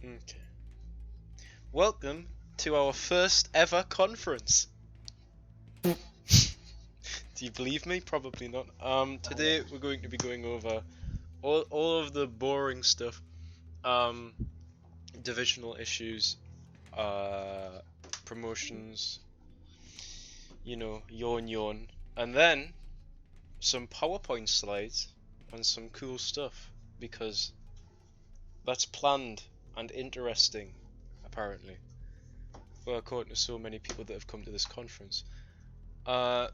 Okay. Welcome to our first ever conference. Do you believe me? Probably not. Today we're going to be going over all of the boring stuff. Divisional issues, promotions, you know, yawn, and then some PowerPoint slides and some cool stuff, because that's planned and interesting, apparently, according to so many people that have come to this conference.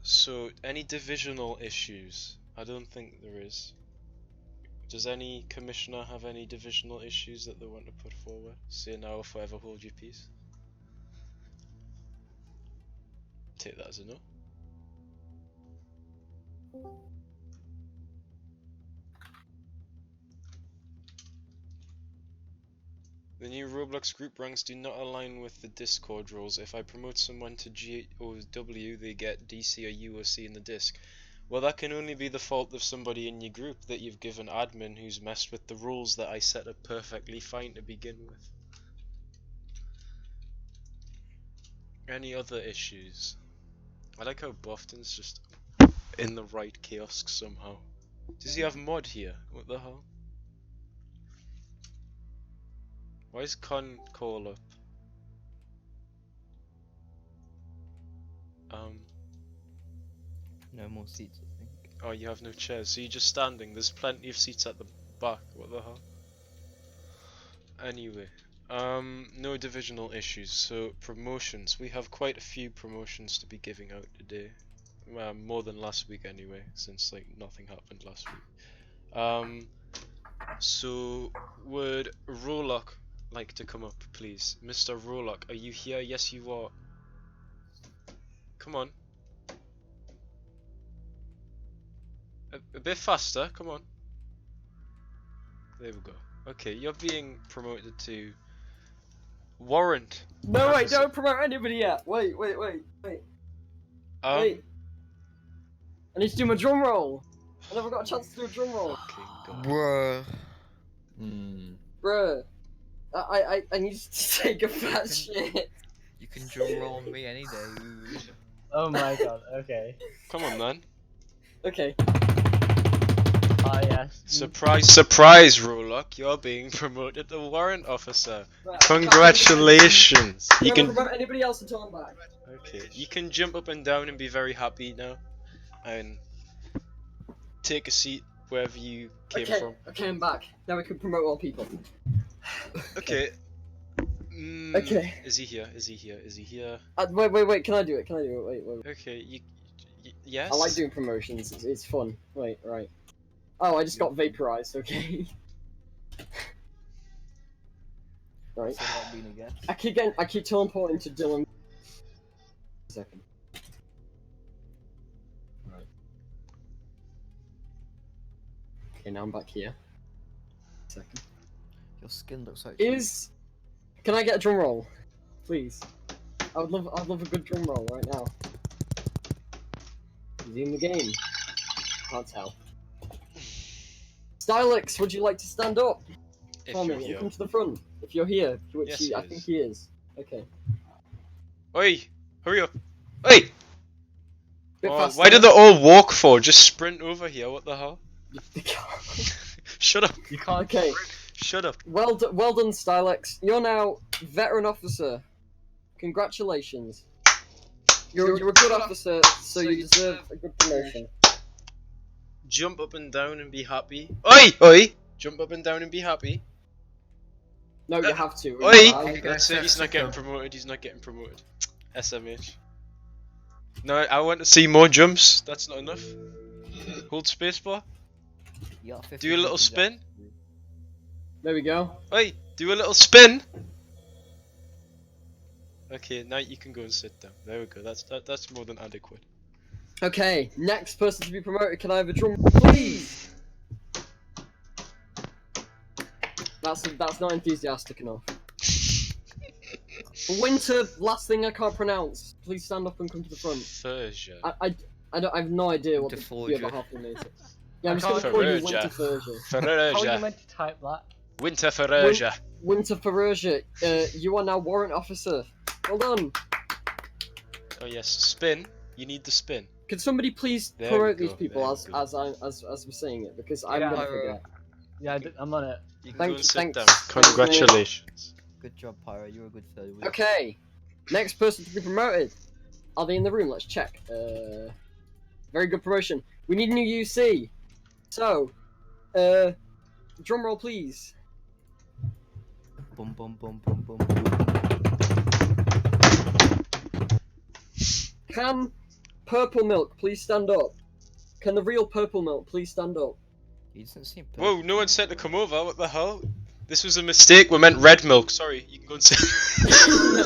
So any divisional issues? I don't think there is. Does any commissioner have any divisional issues that they want to put forward? Say now or forever hold your peace. Take that as a no. The new Roblox group ranks do not align with the Discord rules. If I promote someone to G or W, they get DC or U or C in the disc. Well, that can only be the fault of somebody in your group that you've given admin who's messed with the rules that I set up perfectly fine to begin with. Any other issues? I like how Bofton's just in the right kiosk somehow. Does he have mod here? What the hell? Why is Con call up? No more seats, I think. Oh, you have no chairs, so you're just standing. There's plenty of seats at the back. What the hell? Anyway, no divisional issues. So promotions. We have quite a few promotions to be giving out today. More than last week anyway, since like nothing happened last week. So would Rolock like to come up, please? Mr. Rolock, are you here? Yes, you are. Come on. A bit faster, come on. There we go. Okay, you're being promoted to warrant. No, wait, don't promote anybody yet. Wait. Wait. I need to do my drum roll. I never got a chance to do a drum roll. Bruh. Bruh. I need to take a fat shit. You can drum roll me any day. Oh my god, okay. Come on, man. Okay. Ah, yes. Surprise, Rolock. You're being promoted to warrant officer. Right, Congratulations. You can promote anybody else until I'm back. Okay, you can jump up and down and be very happy now, and take a seat wherever you came from. Okay, I'm back. Now we can promote all people. Okay. Okay. Is he here? Is he here? Is he here? Wait. Can I do it? Wait. Okay, yes? I like doing promotions. It's fun. Wait, right. Oh, I just got vaporized. Okay. Right. I keep teleporting to Dylan. A second. Right. Okay, now I'm back here. A second. Your skin looks like. Can I get a drum roll, please? I'd love a good drum roll right now. Is he in the game? Can't tell. Stylix, would you like to stand up? For me and come to the front. If you're here, which Yes, I think he is. Okay. Oi! Hurry up! Oi! Bit Oh, faster. why did they all walk for? Just sprint over here, what the hell? Shut up! You can't. Okay. Shut up. Well done, Stylix. You're now veteran officer. Congratulations. You're a good officer, so you deserve a good promotion. Jump up and down and be happy. Oi! Jump up and down and be happy. No, you have to. Oi! That's it, he's not getting promoted, SMH. No, I want to see more jumps. That's not enough. Hold spacebar. Do a little spin. There we go. Oi! Do a little spin! Okay, now you can go and sit down. There we go, that's more than adequate. Okay, next person to be promoted, can I have a drum roll, please? That's not enthusiastic enough. Winter, last thing I can't pronounce. Please stand up and come to the front. Furja. I have no idea what the other half of it is. Yeah, I'm just gonna call you Winter Furja. How are you Furja. meant to type that? Winter Furja. Winter Ferocia, you are now warrant officer. Well done. Oh yes, spin. You need the spin. Could somebody please There we promote these go, people there as we're saying it, because I'm Yeah. gonna forget. Yeah, I'm on it. You can Thank go and you, sit down. thanks, mate. Congratulations. Good job, Pyro. You're a good fellow. Okay, next person to be promoted. Are they in the room? Let's check. Very good promotion. We need a new UC. So, drum roll, please. Bum bum bum bum bum. Can Purple Milk please stand up? Can the real Purple Milk please stand up? He doesn't seem. Whoa, no one said to come over. What the hell? This was a mistake. We meant red milk. Sorry. You can go and sit. No,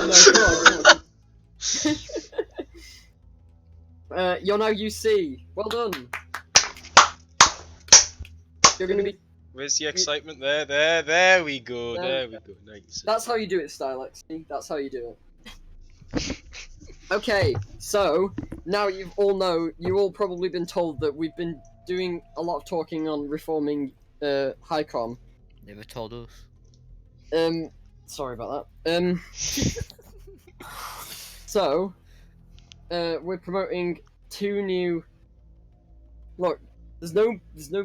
come on. You're now UC. Well done. You're gonna be. Where's the excitement? There we go. There we go. Nice. That's how you do it, Stylex. See? That's how you do it. Okay, so now you all probably been told that we've been doing a lot of talking on reforming HighCom. Never told us. Sorry about that. So we're promoting 2 new. Look, there's no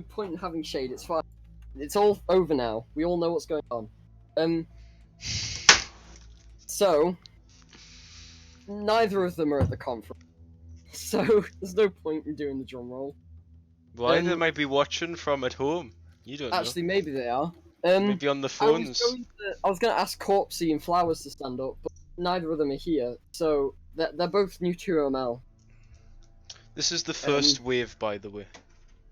point in having shade. It's fine. It's all over now. We all know what's going on. So neither of them are at the conference, so there's no point in doing the drum roll. Why? They might be watching from at home. You don't Actually, maybe they are. know. Maybe on the phones. I was going to ask 𝐏𝐶𝐒 and Flowers to stand up, but neither of them are here, so they're both new to OML. This is the first wave, by the way.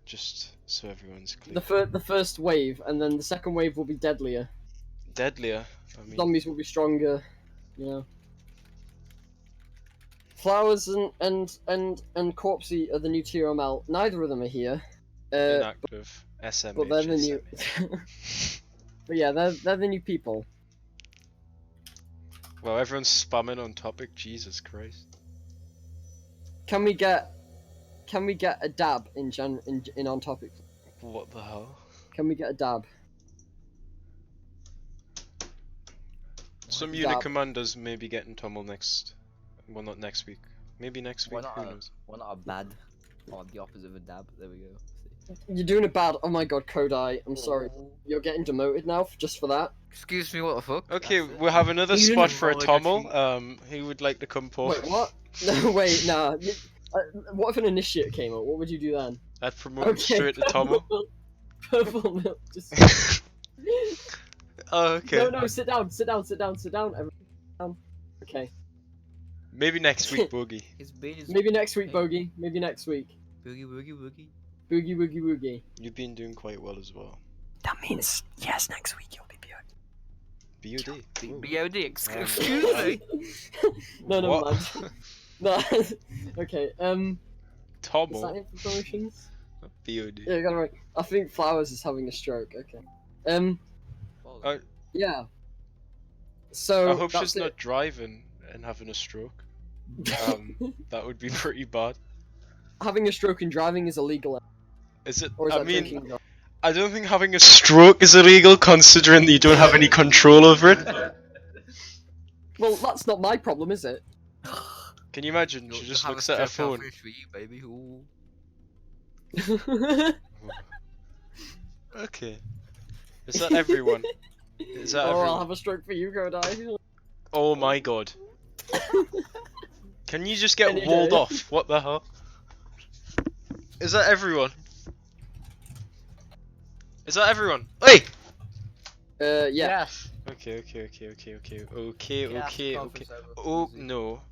Just so everyone's clear. The first wave, and then the second wave will be deadlier. Deadlier. I mean, Zombies will be stronger, you know. Flowers and 𝐏𝐶𝐒 are the new to OML. Neither of them are here. inactive. SMH. But they're the new. But yeah, they're the new people. Well, everyone's spamming on topic. Jesus Christ. Can we get a dab in on topic? What the hell? Can we get a dab? Some Dab. unit commanders may be getting Tommel next. Well, not next week. Maybe next week. Who knows? Why not a bad? Or the opposite of a dab. There we go. You're doing it bad. Oh my god, 𝐏𝐑𝐄𝐒, I'm sorry. You're getting demoted now just for that. Excuse me, what the fuck? Okay, we'll have another You spot didn't for a roll like a Tommel. Who would like to come forward? Wait, what? No, wait, nah. What if an initiate came up? What would you do then? I'd promote him straight to Tommel. Purple milk. Just. Oh, okay. No, sit down. Everyone. Okay. Maybe next week, Boogie. His beard is Maybe next week, Bogey. Maybe next week. boogie woogie woogie. Boogie woogie woogie. You've been doing quite well as well. That means yes, next week you'll be BOD. Ooh. BOD. Excuse me. No, What? man. No. Okay. Is that Tommel. it for promotions? BOD. Yeah, I got it right. I think Flowers is having a stroke. Okay. Yeah. So I hope that's she's it. not driving and having a stroke. That would be pretty bad. Having a stroke and driving is illegal. Is it? Or is I that mean, drinking and driving? I don't think having a stroke is illegal, considering that you don't have any control over it. Well, that's not my problem, is it? Can you imagine? She just looks at her phone. For you, baby. Ooh. Okay. Is that everyone? Is that Or I'll everyone? have a stroke for you, 𝐏𝐑𝐄𝐒. Oh my god. Can you just get Any walled day. off? What the hell? Is that everyone? Is that everyone? Hey! Yeah. Yes. Okay. Yeah, conference over. Oh, no.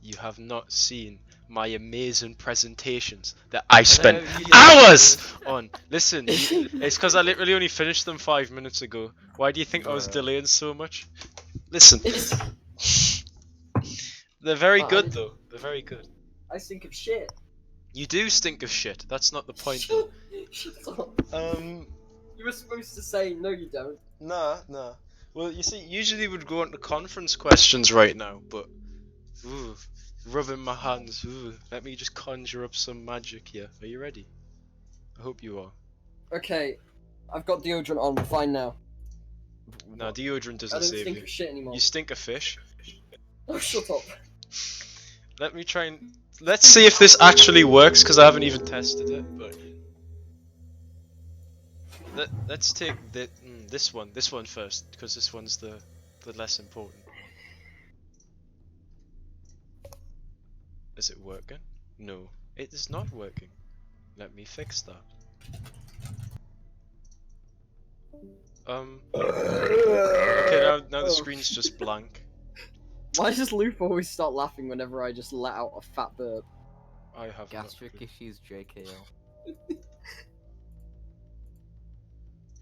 You have not seen my amazing presentations that I spent hours on. Listen, it's because I literally only finished them 5 minutes ago. Why do you think I was Bruh. delaying so much? Listen. They're very good though. They're very good. I stink of shit. You do stink of shit. That's not the point though. Shut up. You were supposed to say no, you don't. Nah. Well, you see, usually we'd go on to conference questions right now, but ooh, rubbing my hands. Ooh, let me just conjure up some magic here. Are you ready? I hope you are. Okay, I've got deodorant on. We're fine now. Nah, deodorant I doesn't don't save stink you. of shit anymore. You stink of fish. Oh, shut up. Let me try and... Let's see if this actually works, because I haven't even tested it, but... Let's take this one first, because this one's the less important. Is it working? No, it is not working. Let me fix that. Okay, now the screen's just blank. Why does Luke always start laughing whenever I just let out a fat burp? I have Gastric not. issues, 𝐏𝐾𝐿.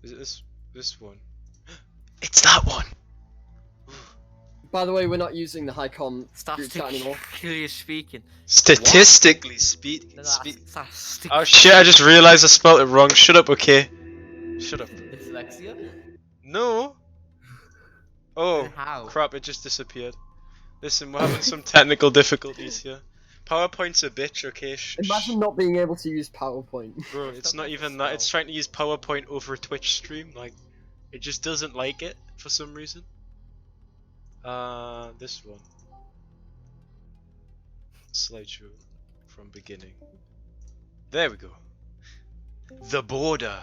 Is it this one? It's that one. By the way, we're not using the HiCom group chat anymore. Statistically speaking. Statistically speaking. No, statistically. Oh shit! I just realized I spelled it wrong. Shut up, okay? Shut up. Dyslexia? No. Oh Then how? crap! It just disappeared. Listen, we're having some technical difficulties here. PowerPoint's a bitch, okay? Imagine not being able to use PowerPoint. Bro, it's not even that. It's trying to use PowerPoint over a Twitch stream. Like, it just doesn't like it for some reason. This one. Slideshow from beginning. There we go. The border.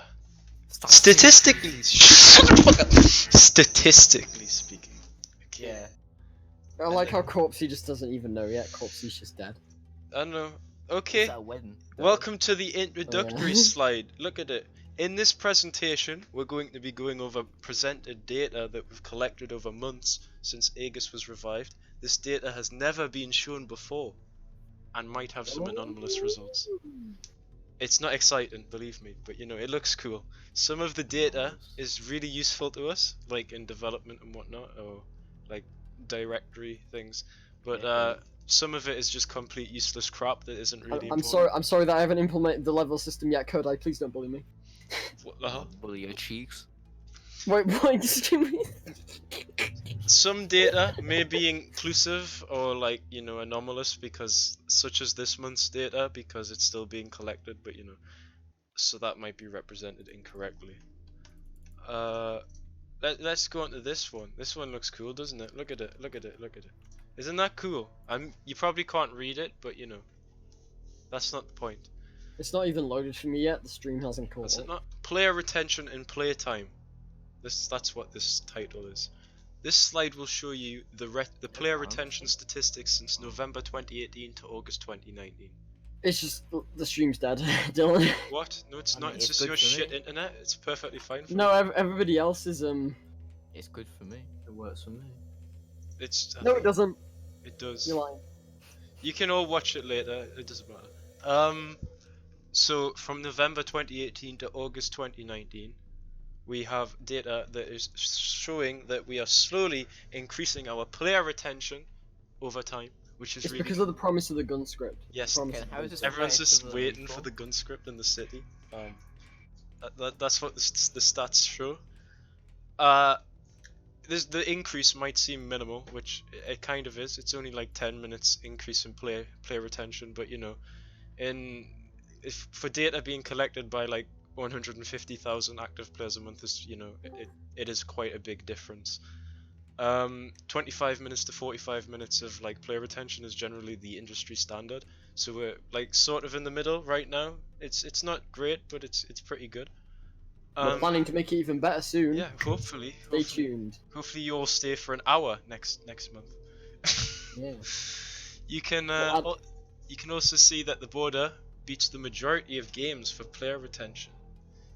Statistically, shut the fuck up. Statistically speaking. Okay. Yeah. I like how 𝐏𝐿𝐒 just doesn't even know yet. 𝐏𝐿𝐒's just dead. I don't know. Okay. Is that a wedding? Welcome to the introductory yeah. slide. Look at it. In this presentation, we're going to be going over presented data that we've collected over months since AEGIS was revived. This data has never been shown before and might have some anomalous results. It's not exciting, believe me, but you know, it looks cool. Some of the data is really useful to us, like in development and whatnot, or like directory things, but some of it is just complete useless crap that isn't really important. I'm sorry that I haven't implemented the level system yet, 𝐏𝐿𝐿. Please don't bully me. What the hell? Bully your cheeks. Wait, what did you mean? Some data may be inclusive or like, you know, anomalous because such as this month's data because it's still being collected, but you know, so that might be represented incorrectly. Let's go on to this one. This one looks cool, doesn't it? Look at it, look at it, look at it. Isn't that cool? You probably can't read it, but you know, that's not the point. It's not even loaded for me yet. The stream hasn't called. Is it not? Player retention in playtime. That's what this title is. This slide will show you the player retention statistics since November 2018 to August 2019. It's just the stream's dead, Dylan. What? No, it's I not. mean, It's it's just good your for shit me. internet. It's perfectly fine. For No, me. everybody else is It's good for me. It works for me. It's. No, it doesn't. It does. You're lying. You can all watch it later. It doesn't matter. So from November 2018 to August 2019. We have data that is showing that we are slowly increasing our player retention over time, which is It's really because cool. of the promise of the gun script. Yes, Promise Okay, of the how gun is this script. everyone's related just to the waiting before? for the gun script in the city. That's what the stats show. The increase might seem minimal, which it kind of is. It's only like 10 minutes increase in player retention, but you know, if for data being collected by like 150,000 active players a month is, you know, it is quite a big difference. 25 minutes to 45 minutes of like player retention is generally the industry standard, so we're like sort of in the middle right now. It's not great, but it's pretty good. We're planning to make it even better soon. Yeah, hopefully. Stay tuned. Hopefully you all stay for an hour next month. Yeah. You can you can also see that the border beats the majority of games for player retention.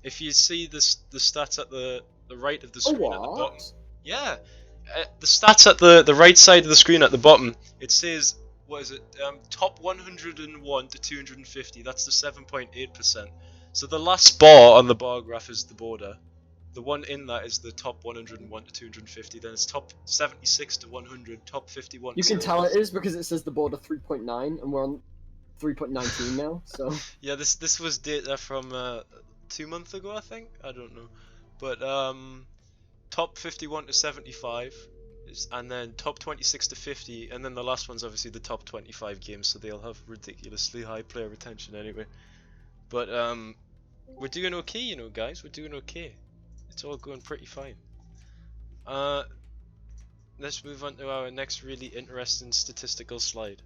If you see the stats at the right of the screen at the bottom, yeah, the stats at the right side of the screen at the bottom, it says, what is it? Top 101 to 250. That's the 7.8%. So the last bar on the bar graph is the border. The one in that is the top 101 to 250. Then it's top 76 to 100, top 51. You can tell it is because it says the border 3.9 and we're on 3.19 now. So yeah, this was data from 2 months ago, I think. I don't know, but top 51 to 75 is, and then top 26 to 50, and then the last one's obviously the top 25 games, so they'll have ridiculously high player retention anyway. But we're doing okay, you know, guys. We're doing okay. It's all going pretty fine. Let's move on to our next really interesting statistical slide.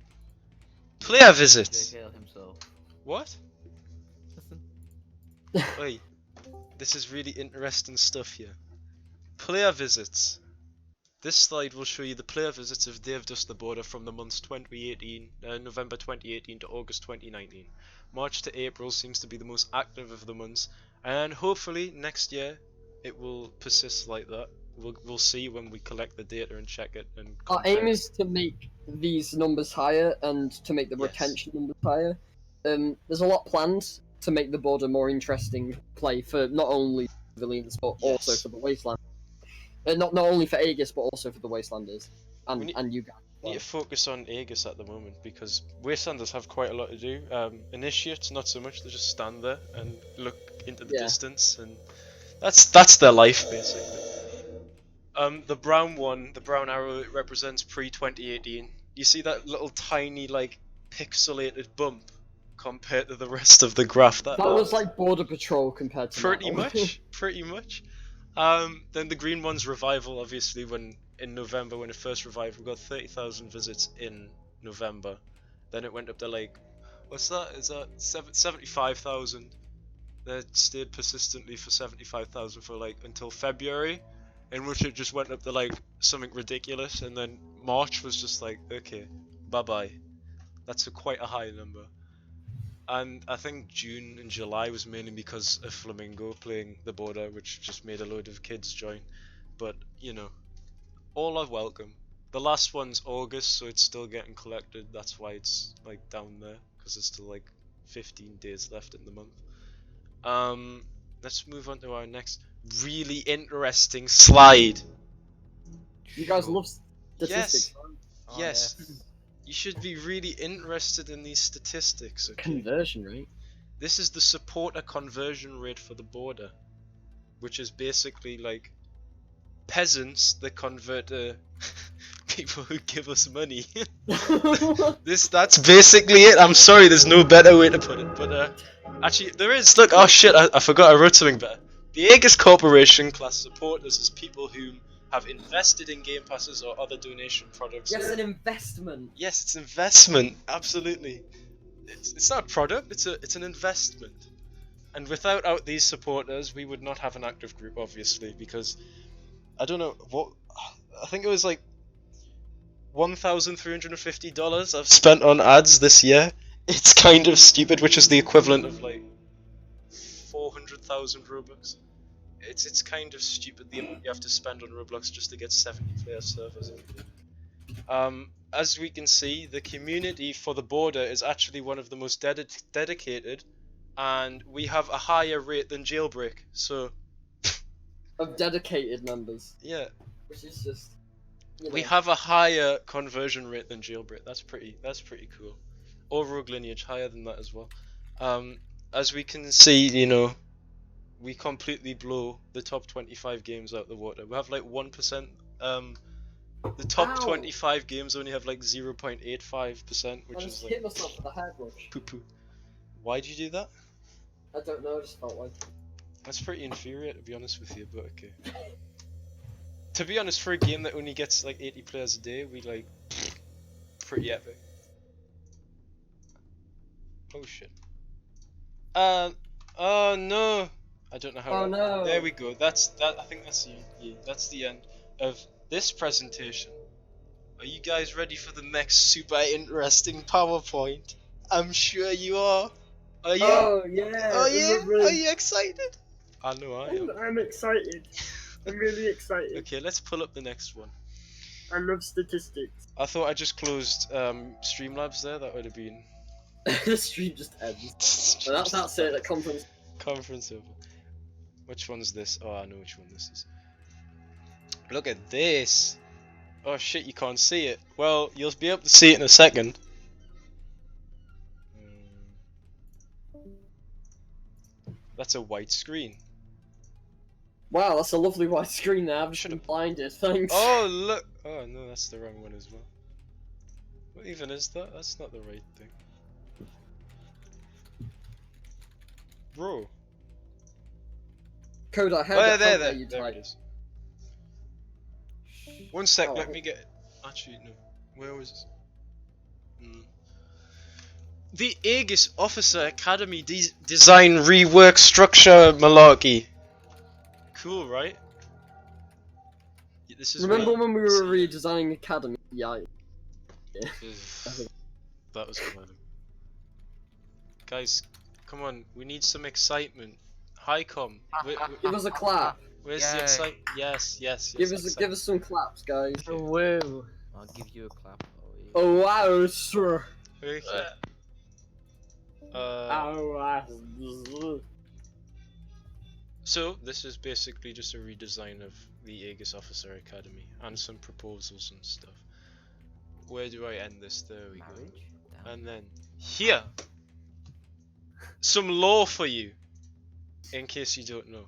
Player visits. 𝐏𝐃 himself. What? Listen. Oi, this is really interesting stuff here. Player visits. This slide will show you the player visits of They've Dust the Border from the months November 2018 to August 2019. March to April seems to be the most active of the months, and hopefully next year it will persist like that. We'll see when we collect the data and check it. And Our compare aim it. is to make these numbers higher and to make the Yes. retention numbers higher. There's a lot planned to make the border more interesting play for not only civilians but also Yes. for the wasteland. Not only for Aegis but also for the wastelanders We need- and you guys. Need to focus on Aegis at the moment because Wastelanders have quite a lot to do. Initiates, not so much. They just stand there and look into the Yeah. distance, and that's their life basically. The brown one, the brown arrow, it represents pre-2018. You see that little tiny like pixelated bump compared to the rest of the graph. That was like border patrol compared to pretty now. much, pretty much. Then the green one's revival, obviously, when in November when it first revived, we got 30,000 visits in November. Then it went up to like, what's that? Is that 75,000? That stayed persistently for 75,000 for like until February, in which it just went up to like something ridiculous, and then March was just like, okay, bye bye. That's quite a high number. And I think June and July was mainly because of Flamingo playing the border, which just made a load of kids join. But, you know, all are welcome. The last one's August, so it's still getting collected. That's why it's like down there, because there's still like 15 days left in the month. Let's move on to our next really interesting slide. You guys love statistics. Yes. Right? Oh, Yes. You should be really interested in these statistics, okay? Conversion rate. This is the supporter conversion rate for the border, which is basically like peasants that convert to people who give us money. That's basically it. I'm sorry, there's no better way to put it, but actually there is. Look, oh shit, I forgot I wrote something better. The AEGIS Corporation class supporters as people who have invested in game passes or other donation products. Yes, an investment. Yes, it's investment. Absolutely. It's not a product. It's an investment. And without these supporters, we would not have an active group, obviously, because I don't know what. I think it was like $1,350 I've spent on ads this year. It's kind of stupid, which is the equivalent of like 400,000 Robux. It's kind of stupid the amount you have to spend on Roblox just to get 70 player servers. As we can see, the community for the border is actually one of the most dedicated, and we have a higher rate than Jailbreak. So Of dedicated members, yeah, which is just. we have a higher conversion rate than Jailbreak. That's pretty cool. Or Rogue Lineage, higher than that as well. As we can see, you know, we completely blow the top 25 games out the water. We have like 1%. The top 25 games only have like 0.85%, which I is just like hit myself with a hairbrush. poo poo. Why'd you do that? I don't know, I just felt like. That's pretty infuriating, to be honest with you, but okay. To be honest, for a game that only gets like 80 players a day, we like pretty epic. Oh shit. Oh no. I don't know how. Oh no. There we go. That's that. I think that's you. That's the end of this presentation. Are you guys ready for the next super interesting PowerPoint? I'm sure you are. Are you? Oh yeah. Oh it yeah? was really- Are you excited? I know I am. I'm excited. I'm really excited. Okay, let's pull up the next one. I love statistics. I thought I just closed Streamlabs there. That would have been the stream just ends. Well, that's it. The conference. conference over. Which one's this? Oh, I know which one this is. Look at this. Oh shit, you can't see it. Well, you'll be able to see it in a second. That's a white screen. Wow, that's a lovely white screen there. I've just been Should've- blinded. Thanks. Oh look! Oh no, that's the wrong one as well. What even is that? That's not the right thing. Bro. Code, I heard Oh, that there there you it type. is. 1 sec, Oh. let me get. Actually, no. Where was. The Aegis Officer Academy Design Rework Structure Malarkey. Cool, right? This is Remember what- when we were see, redesigning Academy? Yeah. That was clever. Guys, come on, we need some excitement. Hi-com. Give us a clap. Where's the Yay. excitement? Yes. Give us some claps, guys. Okay. Woo. I'll give you a clap. Oh wow, sir. Okay. Oh wow. So this is basically just a redesign of the Aegis Officer Academy and some proposals and stuff. Where do I end this? There we go. Marriage? Damn. And then here, some lore for you, in case you don't know.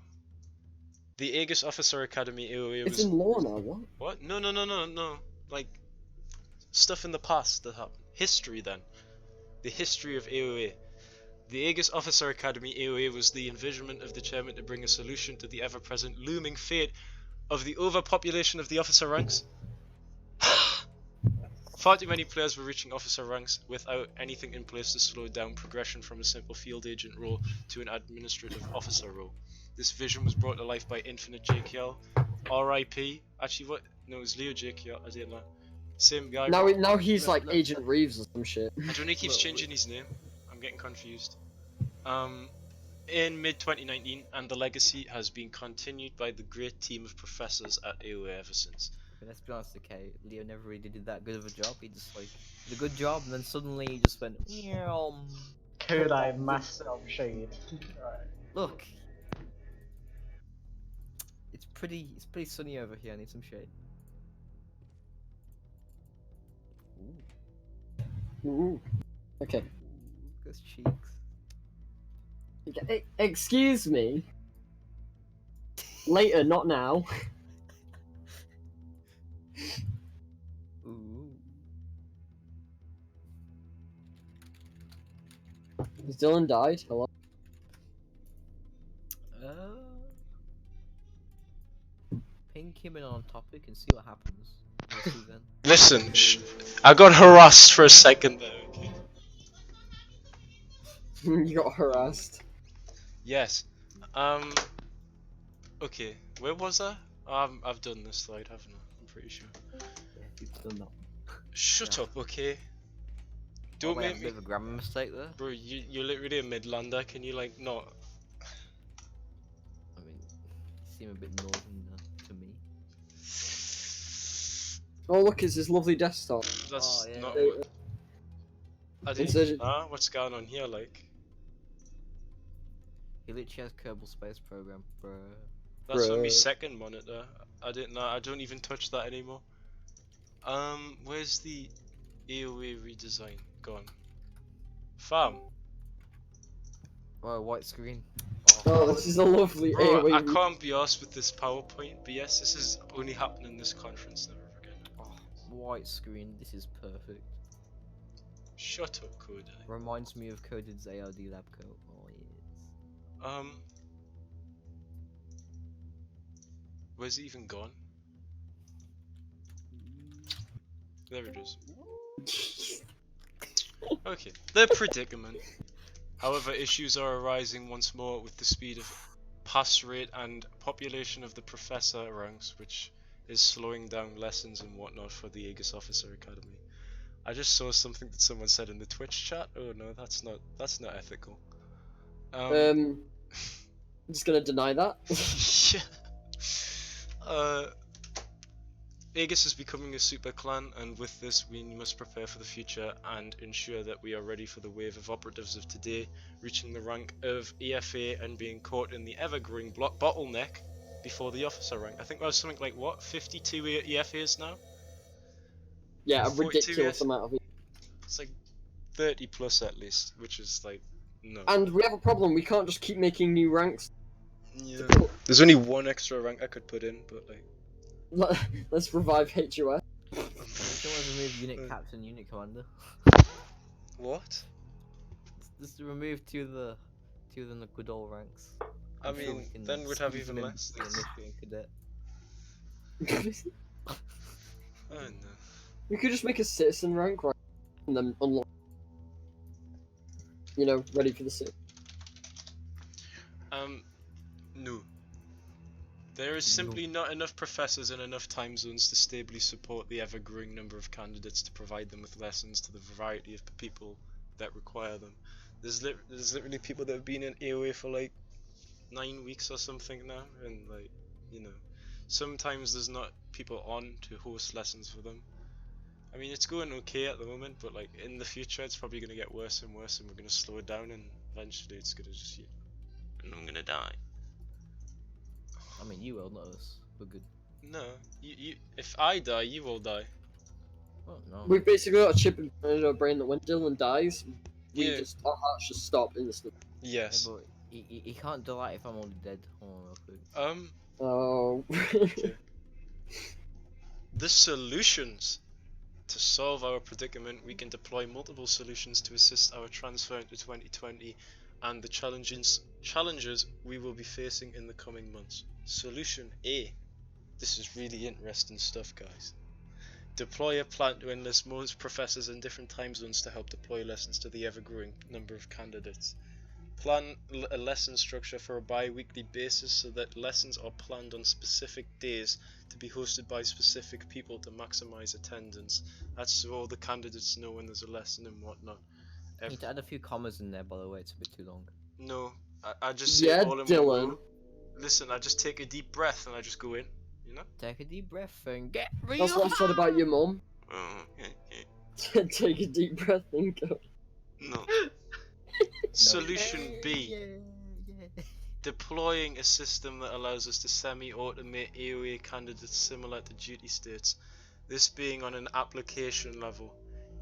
The Aegis Officer Academy AOA It's was in law now, what? what? No. Like stuff in the past that happened. History then. The history of AOA. The Aegis Officer Academy AOA was the envisionment of the chairman to bring a solution to the ever-present looming fate of the overpopulation of the officer ranks. Far too many players were reaching officer ranks without anything in place to slow down progression from a simple field agent role to an administrative officer role. This vision was brought to life by Infinite 𝐏𝐃𝐄𝐒, R.I.P. Actually, what? No, it was Leo 𝐏𝐃𝐃𝐄. I didn't know. Same guy. Now he's like Agent Reeves or some shit. I don't know. He keeps changing his name. I'm getting confused. In mid-2019, and the legacy has been continued by the great team of professors at AOA ever since. But let's be honest, okay, Leo never really did that good of a job. He just like did a good job, and then suddenly he just went. Could I master of shade? Right. Look, it's pretty sunny over here. I need some shade. Ooh, Ooh. Okay. ooh, those cheeks. Excuse me. Later, not now. Ooh. Has Dylan died? Hello? Ping him in on topic and see what happens. We'll see then. Listen, I got harassed for a second there. Okay. You got harassed. Yes. Okay. Where was I? I've done this slide, haven't I? I'm pretty sure. Yeah, you've done that. Shut Yeah. up, okay? Don't Wait, make a me. bit of a grammar mistake there. Bro, you're literally a Midlander. Can you like not? I mean, you seem a bit northern to me. Oh look, it's his lovely desktop. That's Oh, yeah. not They- what. I It's didn't. a- What's going on here? Like, He literally has Kerbal Space Program, bro. that's on my Bruh. second monitor. I didn't know. I don't even touch that anymore. Where's the AOA redesign gone? Fam. Oh, white screen. Oh, this is a lovely Bro, AOA. I can't be arsed with this PowerPoint, but yes, this is only happening this conference, never again. Oh, white screen. This is perfect. Shut up, Code. Reminds me of Coded's ARD lab coat. Oh yes. Where's it even gone? There it is. Okay, the predicament. However, issues are arising once more with the speed of pass rate and population of the professor ranks, which is slowing down lessons and whatnot for the Aegis Officer Academy. I just saw something that someone said in the Twitch chat. Oh no, that's not ethical. I'm just gonna deny that. yeah. Aegis is becoming a super clan, and with this we must prepare for the future and ensure that we are ready for the wave of operatives of today, reaching the rank of EFA and being caught in the ever-growing bottleneck before the officer rank. I think that was something like, what, 52 EFAs now? Yeah, a 42 ridiculous yes. amount of it. It's like 30 plus at least, which is like, no. And we have a problem, we can't just keep making new ranks. Yeah. There's only one extra rank I could put in, but like... Let's revive HUS. Someone's remove unit captain, unit commander. What? Just to remove two of the good old ranks. I mean, then we'd have squeeze even them in less. between infantry and cadet. Oh no. You could just make a citizen rank, right? And then unlock. You know, ready for the city. No. There is simply not enough professors and enough time zones to stably support the ever-growing number of candidates to provide them with lessons to the variety of people that require them. There's literally people that have been in AOA for like 9 weeks or something now, and like, you know, sometimes there's not people on to host lessons for them. I mean, it's going okay at the moment, but like in the future it's probably going to get worse and worse, and we're going to slow it down, and eventually it's going to just, and I'm going to die. I mean, you will, not us. We're good. No, you. If I die, you will die. Oh no. We've basically got a chip in our brain that when Dylan dies, Yeah. our hearts just stop instantly. Yeah, Yes. but he can't delight if I'm already dead. Hold on real quick. Oh. Okay. The solutions. To solve our predicament, we can deploy multiple solutions to assist our transfer into 2020 and the challenges we will be facing in the coming months. Solution A. This is really interesting stuff, guys. Deploy a plan to enlist most professors in different time zones to help deploy lessons to the ever-growing number of candidates. Plan a lesson structure for a bi-weekly basis so that lessons are planned on specific days to be hosted by specific people to maximize attendance. That's so all the candidates know when there's a lesson and whatnot. You need to add a few commas in there, by the way. It's a bit too long. No, I just say Yeah, all in one Dylan. go. Listen, I just take a deep breath and I just go in, you know? Take a deep breath and get real. That's what I said about your mum. Oh, okay. Take a deep breath and go. No. Solution B. Deploying a system that allows us to semi-automate AOA candidates similar to duty states, this being on an application level.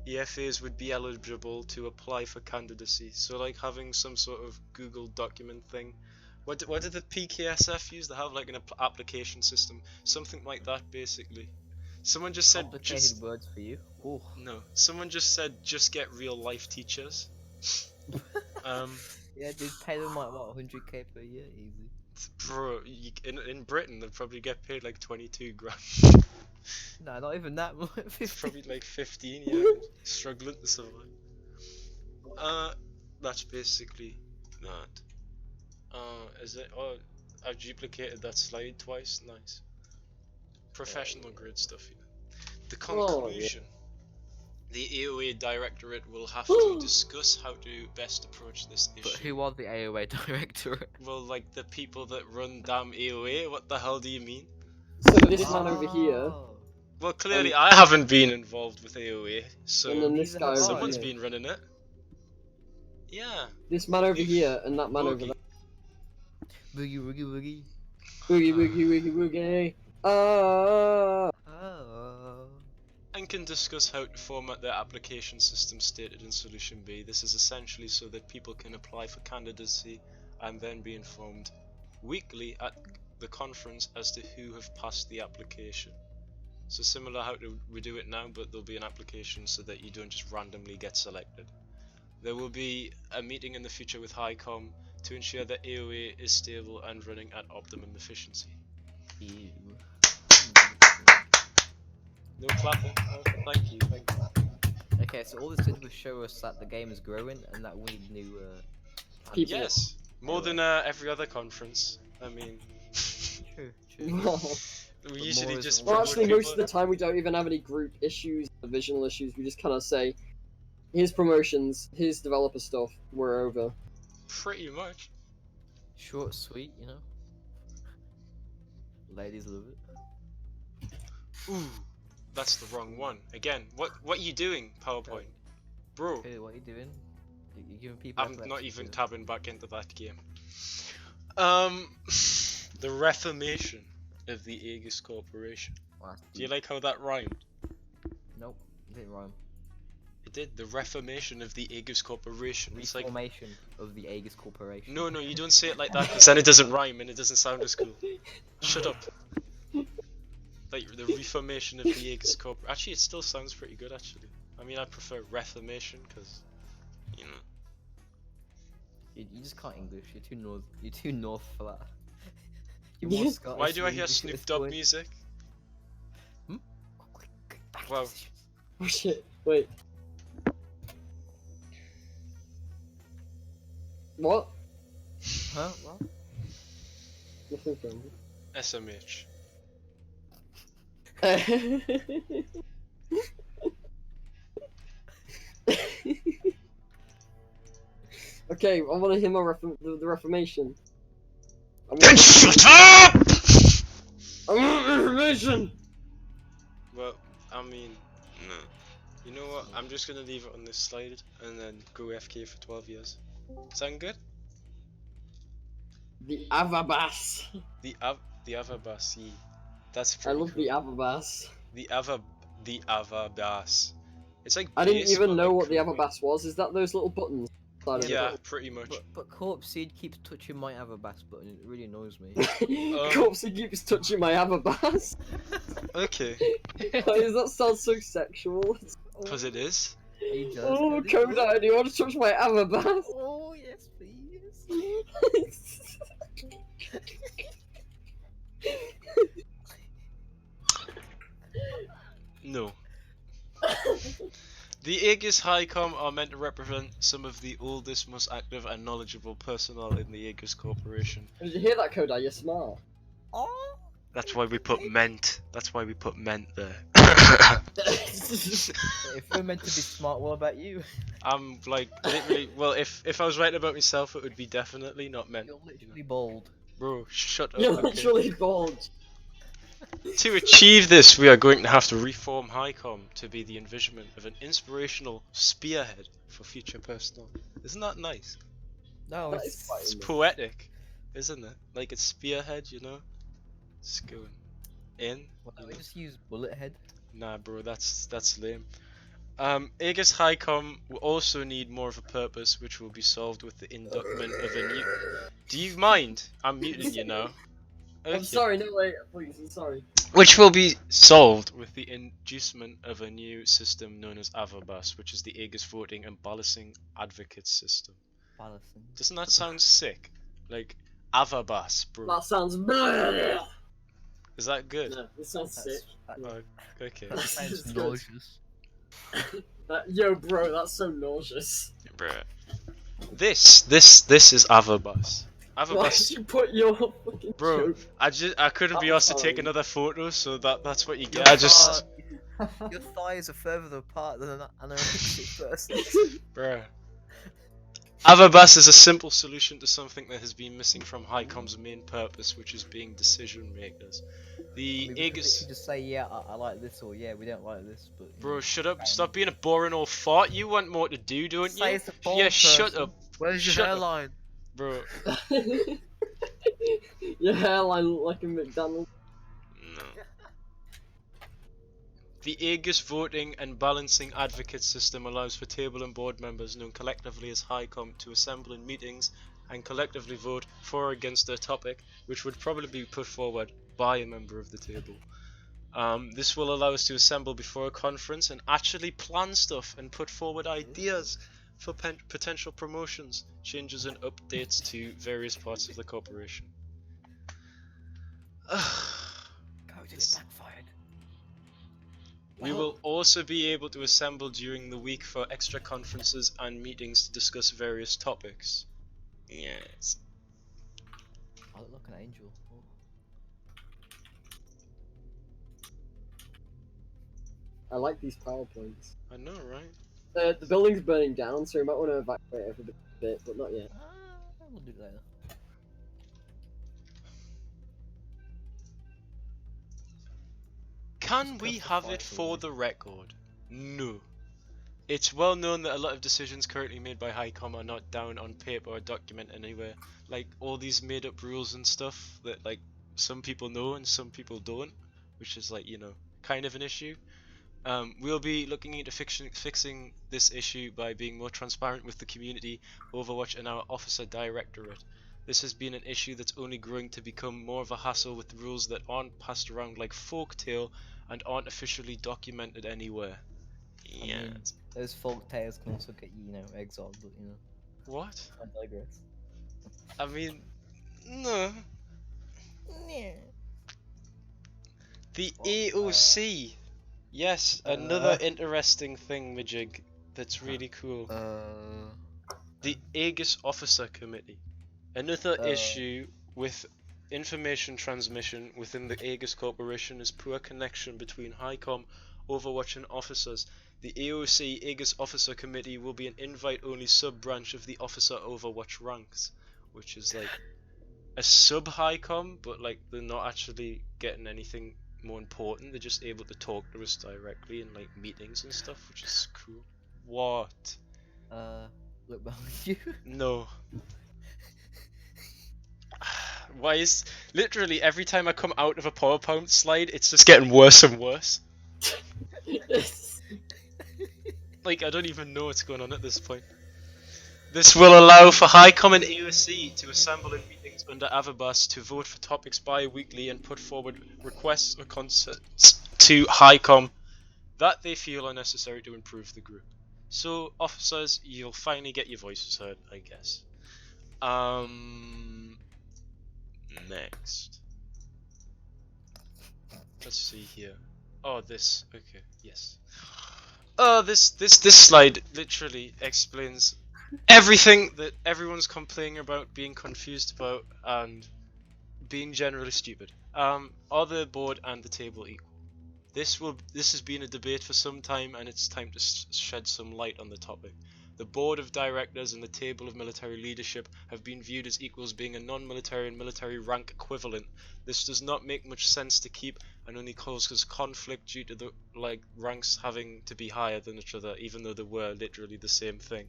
EFAs would be eligible to apply for candidacy, so like having some sort of Google document thing. What did the PKSF use? They have like an application system, something like that basically. Someone just said Complicated words for you. Ooh. no. Someone just said just get real life teachers. Yeah, dude, pay them like what, 100k per year, easy. Bro, in Britain they'll probably get paid like 22 grand. Nah, not even that much. It's probably like 15, yeah. Struggling to survive. That's basically that. Is it? Oh, I've duplicated that slide twice. Nice. Professional grade stuff, yeah. The conclusion. The AOA Directorate will have to discuss how to best approach this issue. But who was the AOA director? Well, like the people that run damn AOA, what the hell do you mean? So this man over here, Oh. Well, clearly I haven't been involved with AOA, and so then this guy over someone's here. been running it. Yeah. This man over Oof. here, and that man over Boogie. there. Boogie woogie woogie. Boogie, boogie, woogie, woogie. Oh. And can discuss how to format their application system stated in Solution B. This is essentially so that people can apply for candidacy and then be informed weekly at the conference as to who have passed the application. So similar how we do it now, but there'll be an application so that you don't just randomly get selected. There will be a meeting in the future with HighCom to ensure that AOA is stable and running at optimum efficiency. Ew. No clapping. Oh, thank you. Okay, so all this did was show us that the game is growing and that we need new People. Yes, more than every other conference. I mean, True. we usually more just is Well, promote actually, most of people. the time we don't even have any group issues, divisional issues. We just kind of say, "Here's promotions, here's developer stuff. We're over." Pretty much. Short, sweet, you know. Ladies love it. Ooh, that's the wrong one. Again, what are you doing, PowerPoint? Bro, Hey, what are you doing? You giving people I'm not epilepsy, even dude. tabbing back into that game. The reformation of the AEGIS Corporation. Wow, Do you like how that rhymed? Nope, didn't rhyme. It did. The reformation of the AEGIS Corporation. It's like, Reformation of the AEGIS Corporation. no, you don't say it like that because then it doesn't rhyme and it doesn't sound as cool. Shut up. Like the reformation of the AEGIS Corp. Actually, it still sounds pretty good. Actually, I mean, I prefer reformation because, you know. You just can't English. You're too north. You're too north for that. You're Yeah. more Scottish Why do I than hear English at Snoop this Dogg point. music? Well, Oh shit, wait. What? Huh? What? Nothing from SMH. Okay, I want to hear my the Reformation. Then shut up! I want Reformation! Well, I mean, no. You know what? I'm just gonna leave it on this slide and then go FK for 12 years. Sound good? The Avabas. The Avabasi. That's I pretty love cool. the Avabas. The Avabas. It's like I didn't bass, even but know like what the cooler. Avabas was. Is that those little buttons? Side of Yeah, pretty much. But `𝐏𝐿𝐒 keeps touching my Avabas button. It really annoys me. it? Corpsey keeps touching my Avabas. Okay. Why does that sound so sexual? Because it is. Are you jealous, Oh, Cody? Koda, do you want to touch my Avabas? Oh yes, please. No. The AEGIS HiCom are meant to represent some of the oldest, most active and knowledgeable personnel in the AEGIS Corporation. Did you hear that, Koda? You're smart. Oh. That's why we put ment. That's why we put ment there. If we're meant to be smart, what about you? I'm like literally. Well, if I was writing about myself, it would be definitely not meant. You're literally bald. Bro, shut up. You're Okay. literally bald. To achieve this, we are going to have to reform HiCom to be the envisionment of an inspirational spearhead for future personnel. Isn't that nice? No, That is quite It's nice. poetic, isn't it? Like it's spearhead, you know? It's going in. Why don't You we know? just use bullet head? Nah, bro, that's lame. AEGIS HiCom will also need more of a purpose, which will be solved with the inductment of a new. Do you mind? I'm muting you now. I'm Okay. sorry, no wait, please, I'm sorry. Which will be solved with the inducement of a new system known as Avabas, which is the AEGIS voting and balancing advocate system. Balancing. Doesn't that sound sick? Like Avabas, bro. That sounds blah. Is that good? No, this sounds sick. Okay. That sounds Good. nauseous. Yo, bro, that's so nauseous. Bruh. This is Avabas. Why Avabas. did you put your fucking Bro, joke? I couldn't be asked to take Fine. another photo, so that's what you Your get. I just Your thighs are further apart than an anorexic person. bruh. Avabas is a simple solution to something that has been missing from HiCom's main purpose, which is being decision makers. The We could AEGIS. just say, yeah, I like this, or yeah, we don't like this, but. Bro, shut up! Stop being a boring old fart. You want more to do, don't Say you? it's a bald Yeah, shut person. up, Where's your Shut up. hairline? bro. Your hairline look like a McDonald's. No. The AEGIS voting and balancing advocate system allows for table and board members known collectively as HiCom to assemble in meetings and collectively vote for or against a topic which would probably be put forward by a member of the table. This will allow us to assemble before a conference and actually plan stuff and put forward ideas for potential promotions, changes and updates to various parts of the corporation. Cody, it backfired. We will also be able to assemble during the week for extra conferences and meetings to discuss various topics. Yes. I look like an angel. Oh. I like these PowerPoints. I know, right? The building's burning down, so we might want to evacuate every bit, but not yet. We'll do it later. Can Just we press the have fire it for for me. the record? No. It's well known that a lot of decisions currently made by HiCom are not down on paper or documented anywhere. Like all these made up rules and stuff that like some people know and some people don't, which is like, you know, kind of an issue. We'll be looking into fixing this issue by being more transparent with the community, Overwatch and our officer directorate. This has been an issue that's only growing to become more of a hassle with rules that aren't passed around like folktale and aren't officially documented anywhere. Yeah. I mean, those folk tales can also get you, exiled, but What? I digress. I mean, no. The Well, AOC Yes, another interesting thing, Majig, that's really cool. The AEGIS Officer Committee. Another issue with information transmission within the AEGIS Corporation is poor connection between HICOM, Overwatch and officers. The AOC AEGIS Officer Committee will be an invite-only sub-branch of the Officer Overwatch ranks, which is like a sub-HICOM, but like they're not actually getting anything more important. They're just able to talk to us directly in like meetings and stuff, which is cool. What? Look behind you. No. Why is literally every time I come out of a PowerPoint slide, it's just getting worse and worse. Like I don't even know what's going on at this point. This will allow for HICOM and AOC to assemble in meetings under Avabas to vote for topics bi-weekly and put forward requests or concepts to HICOM that they feel are necessary to improve the group. So, officers, you'll finally get your voices heard, I guess. Next. Let's see here. Oh, this. Okay, yes. Oh, this slide literally explains everything that everyone's complaining about, being confused about, and being generally stupid. Are the board and the table equal? This has been a debate for some time, and it's time to shed some light on the topic. The board of directors and the table of military leadership have been viewed as equals, being a non-military and military rank equivalent. This does not make much sense to keep, and only causes conflict due to the ranks having to be higher than each other, even though they were literally the same thing.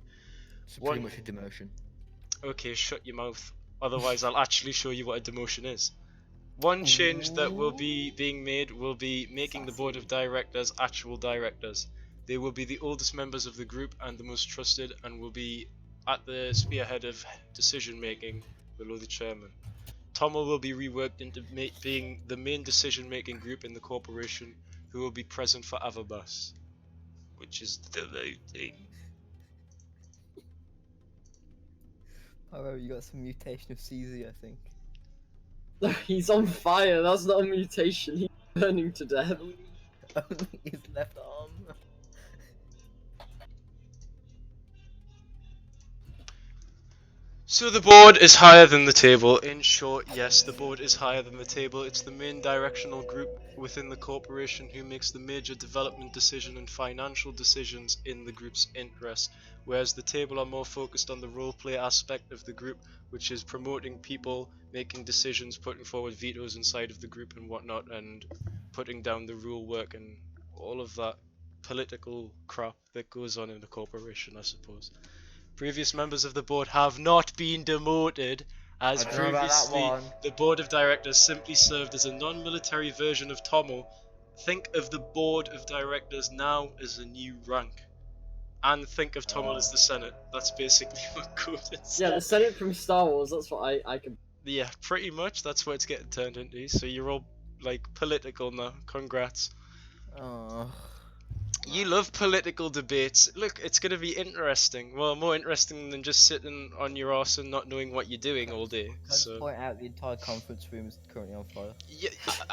It's pretty much a demotion. Okay, shut your mouth. Otherwise, I'll actually show you what a demotion is. One change that will be being made will be making the board of directors actual directors. They will be the oldest members of the group and the most trusted, and will be at the spearhead of decision making below the chairman. TOML will be reworked into being the main decision making group in the corporation, who will be present for Avabas, which is delighting. However, you got some mutation of CZ, I think. He's on fire. That's not a mutation. He's burning to death. Only his left arm. So the board is higher than the table. In short, yes, the board is higher than the table. It's the main directional group within the corporation who makes the major development decision and financial decisions in the group's interest, whereas the table are more focused on the roleplay aspect of the group, which is promoting people, making decisions, putting forward vetoes inside of the group and whatnot, and putting down the rule work and all of that political crap that goes on in the corporation, I suppose. Previous members of the board have not been demoted, as previously the board of directors simply served as a non-military version of TOML. Think of the board of directors now as a new rank, and think of TOML as the Senate. That's basically what goes inside. Yeah, the Senate from Star Wars. That's what I can. Yeah, pretty much. That's what it's getting turned into. So you're all like political now. Congrats. Oh. You love political debates. Look, it's going to be interesting. Well, more interesting than just sitting on your arse and not knowing what you're doing all day. Let's point out the entire conference room is currently on fire. Yeah,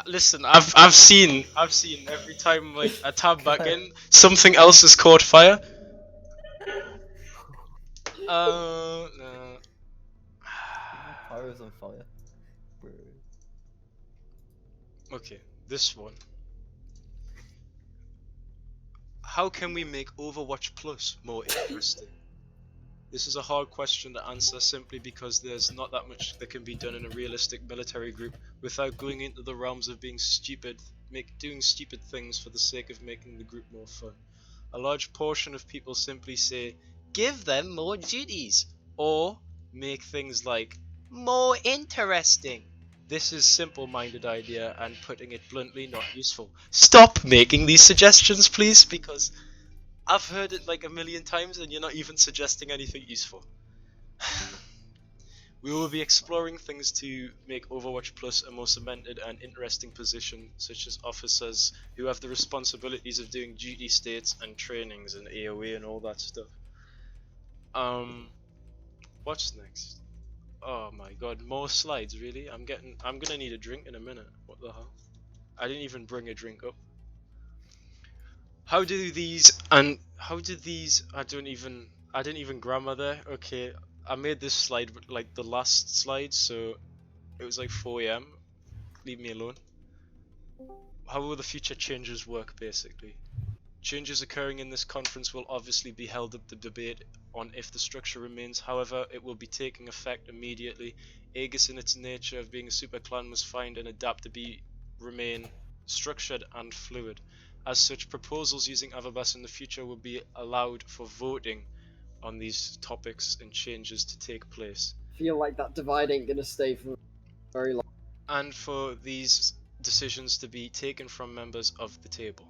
listen, I've seen every time like I tab back in, something else has caught fire. No. Fire is on fire. Bro. Okay, this one. How can we make Overwatch Plus more interesting? This is a hard question to answer simply because there's not that much that can be done in a realistic military group without going into the realms of being stupid, doing stupid things for the sake of making the group more fun. A large portion of people simply say, give them more duties, or make things like, more interesting. This is simple-minded idea and, putting it bluntly, not useful. Stop making these suggestions, please, because I've heard it like a million times and you're not even suggesting anything useful. We will be exploring things to make Overwatch Plus a more cemented and interesting position, such as officers who have the responsibilities of doing duty states and trainings and AOE and all that stuff. What's next? Oh my god, more slides, really? I'm gonna need a drink in a minute. What the hell? I didn't even bring a drink up. How do these I didn't even grammar there. Okay, I made this slide like the last slide, so it was like 4 a.m. Leave me alone. How will the future changes work, basically? Changes occurring in this conference will obviously be held up to debate on if the structure remains. However, it will be taking effect immediately. Aegis, in its nature of being a super clan, must find and adapt to remain structured and fluid. As such, proposals using Avabas in the future will be allowed for voting on these topics and changes to take place. Feel like that divide ain't gonna stay for very long. And for these decisions to be taken from members of the table.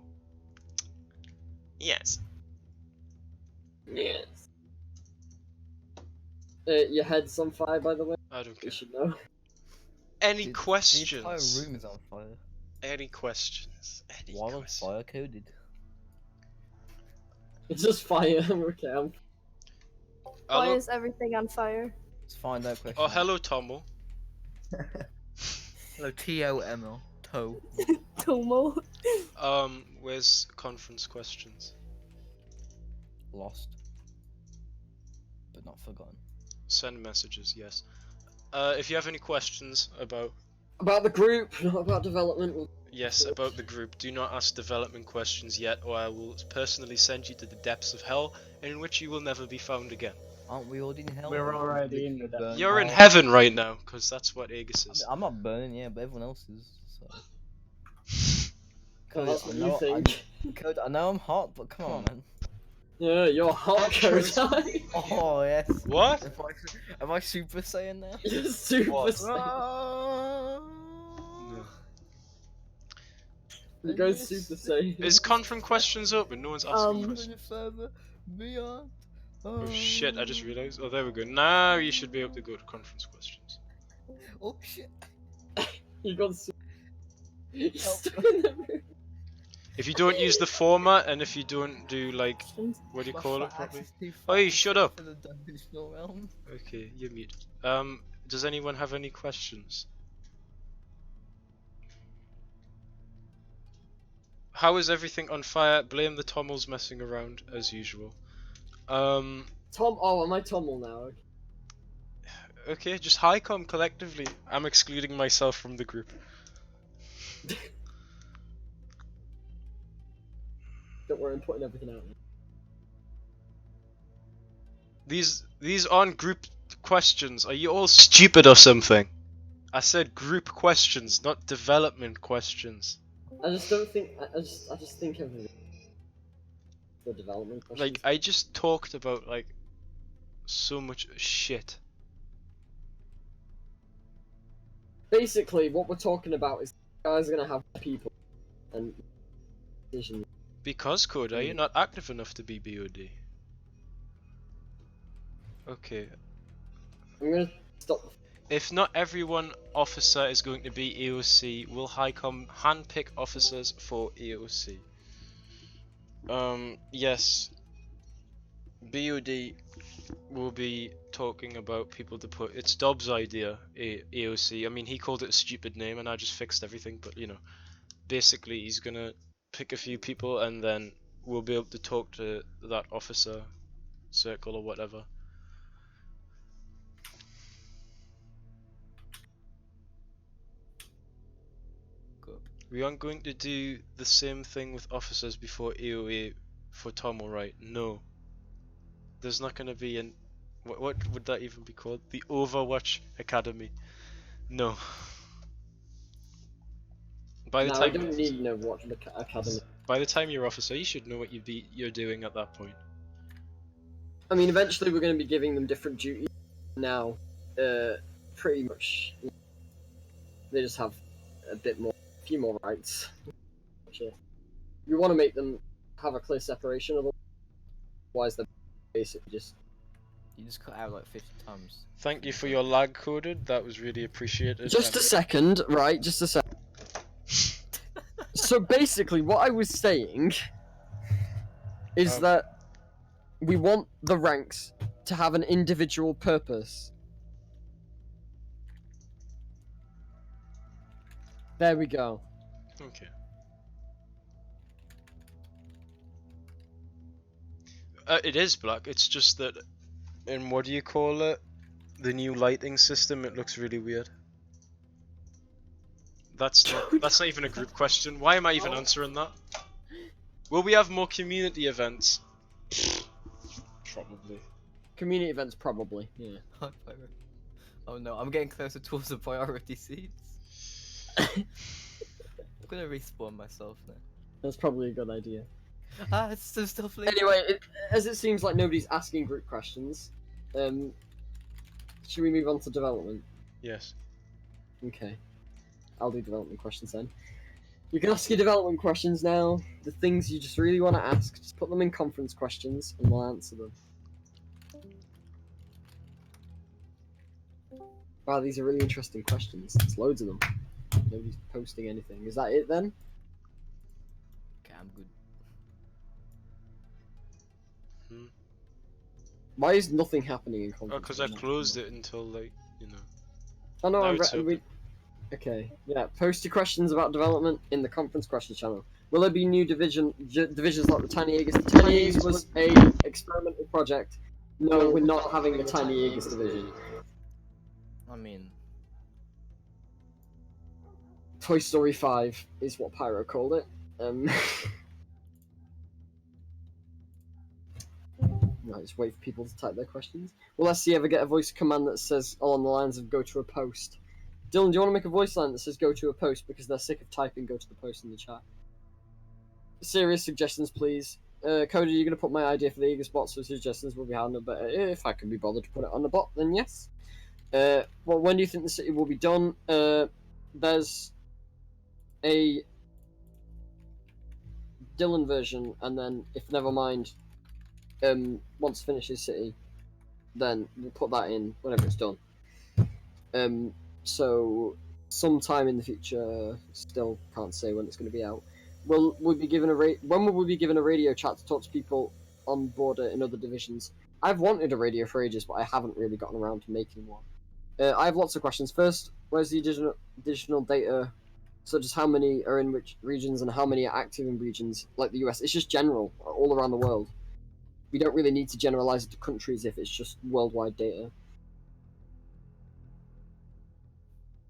Yes. Yes. Your head's on fire, by the way. I don't care. You should know. Any The entire questions? room is on fire. Any questions? Any While on questions? fire coded. It's just fire. Okay. Why Hello? is everything on fire? Let's find out question. Oh, hello, Tomo. Hello, TOML. Toe. Tomo. Where's conference questions? Lost. But not forgotten. Send messages, yes. If you have any questions about About the group, not about development. Yes, about the group, do not ask development questions yet, or I will personally send you to the depths of hell, in which you will never be found again. Aren't we already in hell? We're already in the Burn You're in hell. heaven right now, because that's what Aegis is. I'm not burning, yeah, but everyone else is. So. Well, that's what I you know, think. Code, I know I'm hot, but come on, man. Yeah, you're hot, Kodai. Oh yes. What? Am I Super Saiyan now? You're super What? Saiyan. No. You go Super Saiyan. Is conference questions open? No one's asking Um, questions. Beyond. Oh shit, I just realized. Oh, there we go. Now you should be able to go to conference questions. Oh shit. You got super. You're Help. stuck in the room. If you don't use the format, and if you don't do, like, what do you call it properly? Oi, shut up! For the divisional realm. Okay, you're mute. Does anyone have any questions? How is everything on fire? Blame the Tommels messing around, as usual. Tom. Oh, am I Tommel now? Okay, just HiCom collectively. I'm excluding myself from the group. Don't worry, I'm putting everything out. These aren't group questions. Are you all stupid or something? I said group questions, not development questions. I just don't think. I just think everything. The development questions. Like, I just talked about, like, so much shit. Basically, what we're talking about is guys are gonna have people and decisions. Because, Coda, you're not active enough to be BOD. Okay. I'm gonna stop. If not everyone officer is going to be EOC, will HiCom handpick officers for EOC? Yes. BOD will be talking about people to put. It's Dobbs' idea, EOC. I mean, he called it a stupid name and I just fixed everything, but you know. Basically, he's gonna pick a few people and then we'll be able to talk to that officer circle or whatever. We aren't going to do the same thing with officers before AOA for Tom, alright? No. There's not going to be an... What would that even be called? The Overwatch Academy. No. By the No, I time don't need no watch the academy. By the time you're officer, you should know what you're doing at that point. I mean, eventually we're going to be giving them different duties. Now, pretty much, they just have a few more rights. We want to make them have a clear separation, otherwise they're basically just... You just cut out like 50 times. Thank you for your lag coded, that was really appreciated. Just a second, right, just a second. So basically, what I was saying is that we want the ranks to have an individual purpose. There we go. Okay. It is black. It's just that in what do you call it? The new lighting system. It looks really weird. That's not even a group question. Why am I even answering that? Will we have more community events? Probably. Community events, probably. Yeah. Oh no, I'm getting closer towards the priority seats. I'm gonna respawn myself now. That's probably a good idea. Ah, it's so still flickering. Anyway, as it seems like nobody's asking group questions, should we move on to development? Yes. Okay. I'll do development questions then. You can ask your development questions now. The things you just really want to ask, just put them in conference questions and we'll answer them. Wow, these are really interesting questions. There's loads of them. Nobody's posting anything. Is that it then? Okay, I'm good. Why is nothing happening in conference? Oh, because I closed it until like, you know. Oh no, Now I'm it's open. Okay, yeah. Post your questions about development in the conference question channel. Will there be new divisions like the Tiny AEGIS? The Tiny AEGIS was a experimental project. No, we're not having the Tiny AEGIS division. I mean, Toy Story 5 is what Pyro called it. Right, just wait for people to type their questions. Will SC ever get a voice command that says along the lines of go to a post? Dylan, do you want to make a voice line that says go to a post because they're sick of typing go to the post in the chat? Serious suggestions, please. Cody, you're going to put my idea for the Aegis bot, so suggestions will be handled, but if I can be bothered to put it on the bot, then yes. Well, when do you think the city will be done? There's a Dylan version, and then if Nevermind wants to finish his city, then we'll put that in whenever it's done. So sometime in the future, still can't say when it's going to be out. When will we be given a radio chat to talk to people on border in other divisions? I've wanted a radio for ages, but I haven't really gotten around to making one. I have lots of questions. First, where's the additional data, such as how many are in which regions and how many are active in regions like the US? It's just general, all around the world. We don't really need to generalize it to countries if it's just worldwide data.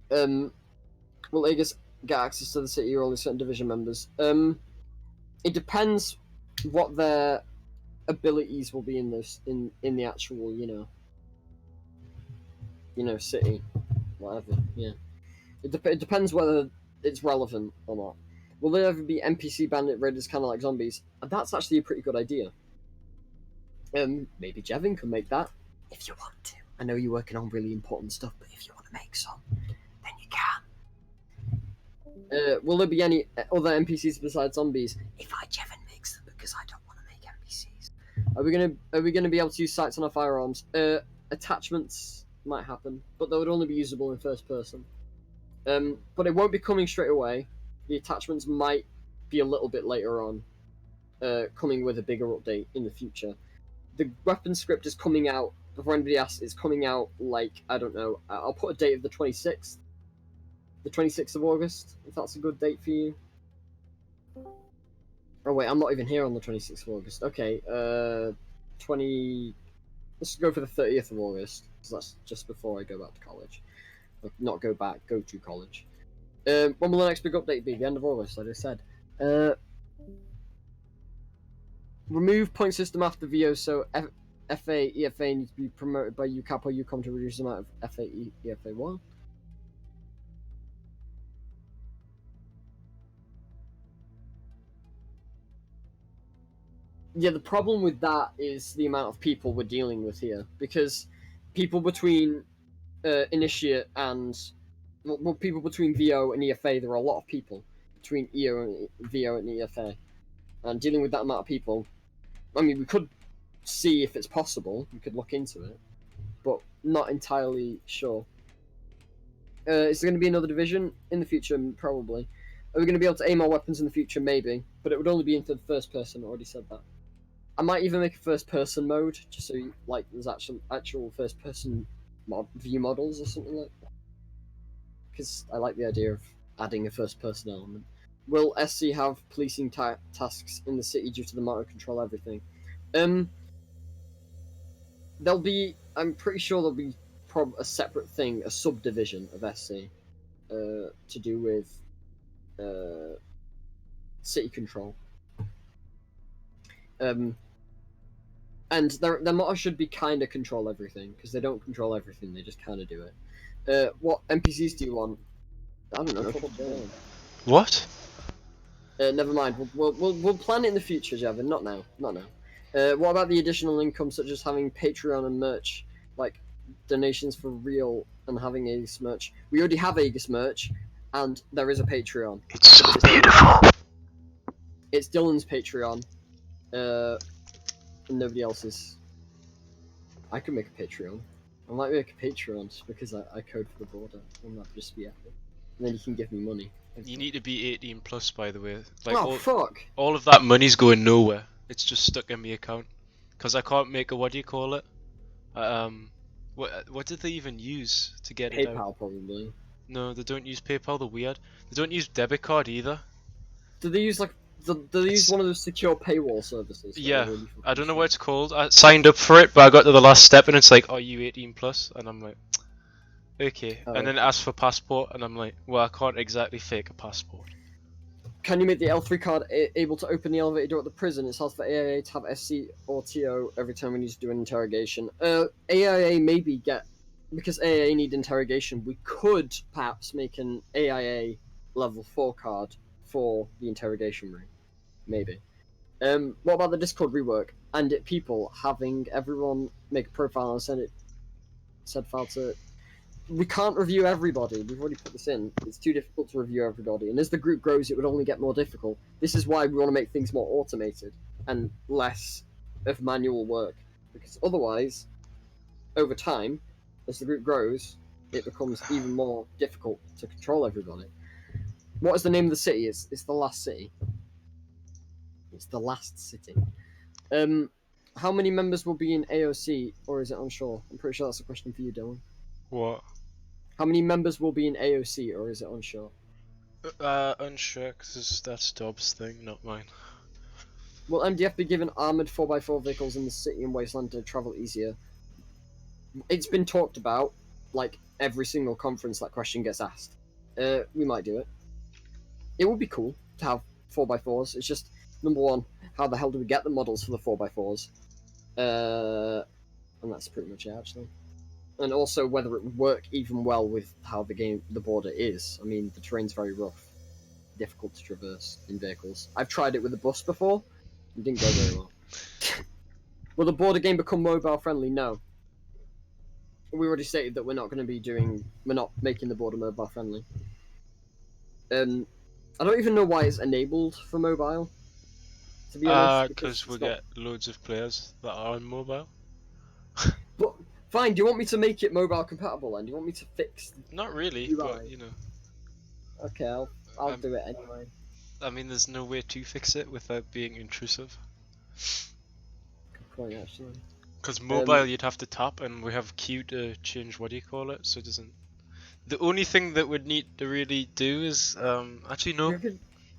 Will Aegis get access to the city or only certain division members? It depends what their abilities will be in this in the actual, you know, city, whatever. Yeah, it depends whether it's relevant or not. Will there ever be NPC bandit raiders kind of like zombies? That's actually a pretty good idea. Maybe Jevin can make that if you want to. I know you're working on really important stuff, but if you want to make some, then you can. Will there be any other NPCs besides zombies? If Jevin makes them, because I don't want to make NPCs. Are we gonna be able to use sights on our firearms? Attachments might happen, but they would only be usable in first person. But it won't be coming straight away. The attachments might be a little bit later on, coming with a bigger update in the future. The weapon script is coming out, before anybody asks, it's coming out like, I don't know, I'll put a date of the 26th. The 26th of August, if that's a good date for you. Oh wait, I'm not even here on the 26th of August. Okay, let's go for the 30th of August, because that's just before I go back to college. Not go back, go to college. When will the next big update be? The end of August, like I said. Remove point system after VO, so FA, EFA needs to be promoted by UCAP or UCOM to reduce the amount of FA, EFA. What? Yeah, the problem with that is the amount of people we're dealing with here, because people between Initiate and well, people between VO and EFA, there are a lot of people between VO and EFA, and dealing with that amount of people. I mean, we could see if it's possible. We could look into it, but not entirely sure. Is there going to be another division in the future? Probably. Are we going to be able to aim our weapons in the future? Maybe, but it would only be into the first person. I already said that. I might even make a first person mode, just so like there's actual first person view models or something like that. Because I like the idea of adding a first person element. Will SC have policing tasks in the city due to the amount of control everything? there'll be. I'm pretty sure there'll be a separate thing, a subdivision of SC, to do with city control. And their motto should be kind of control everything, because they don't control everything, they just kind of do it. What NPCs do you want? I don't know. What? Never mind. We'll plan it in the future, Javin. Not now. Not now. What about the additional income, such as having Patreon and merch, like donations for real, and having Aegis merch? We already have Aegis merch, and there is a Patreon. It's so beautiful. It's Dylan's Patreon, and nobody else's. I could make a Patreon. I might make a Patreon just because I code for the border, and that'd just be epic. And then you can give me money. You need to be 18 plus, by the way. Like Oh fuck! all of that money's going nowhere. It's just stuck in my account because I can't make a what did they even use to get it out? PayPal probably. No, they don't use PayPal. They're weird. They don't use debit card either. Do they use do they use one of those secure paywall services? that Yeah, are really I don't know fucking what it's called. I signed up for it, but I got to the last step and it's like, "Are you 18 plus?" And I'm like, "Okay." Oh, And then it asks for passport, and I'm like, "Well, I can't exactly fake a passport." Can you make the L3 card able to open the elevator door at the prison? It's hard for AIA to have SC or TO every time we need to do an interrogation. AIA maybe because AIA need interrogation, we could perhaps make an AIA level 4 card for the interrogation room. Maybe. What about the Discord rework? And people having everyone make a profile and send file to. We can't review everybody. We've already put this in. It's too difficult to review everybody, and as the group grows, it would only get more difficult. This is why we want to make things more automated and less of manual work, because otherwise, over time, as the group grows, it becomes even more difficult to control everybody. What is the name of the city? It's the last city. It's the last city. How many members will be in AOC, or is it unsure? I'm pretty sure that's a question for you, Dylan. What? How many members will be in AOC, or is it unsure? Unsure, because that's Dobbs' thing, not mine. Will MDF be given armoured 4x4 vehicles in the city and wasteland to travel easier? It's been talked about, like, every single conference that question gets asked. We might do it. It would be cool to have 4x4s. It's just, number one, how the hell do we get the models for the 4x4s? And that's pretty much it, actually. And also whether it would work even well with how the border is. I mean, the terrain's very rough, difficult to traverse in vehicles. I've tried it with a bus before. It didn't go very well. Will the border game become mobile friendly? No. We already stated that we're not making the border mobile friendly. I don't even know why it's enabled for mobile. To be honest, because we get loads of players that are on mobile. But fine, do you want me to make it mobile compatible then? Do you want me to fix? Not really, UI? but you know. Okay, I'll do it anyway. I mean, there's no way to fix it without being intrusive. Good point, actually. Because mobile, you'd have to tap, and we have Q to change so it doesn't. The only thing that would need to really do is actually no.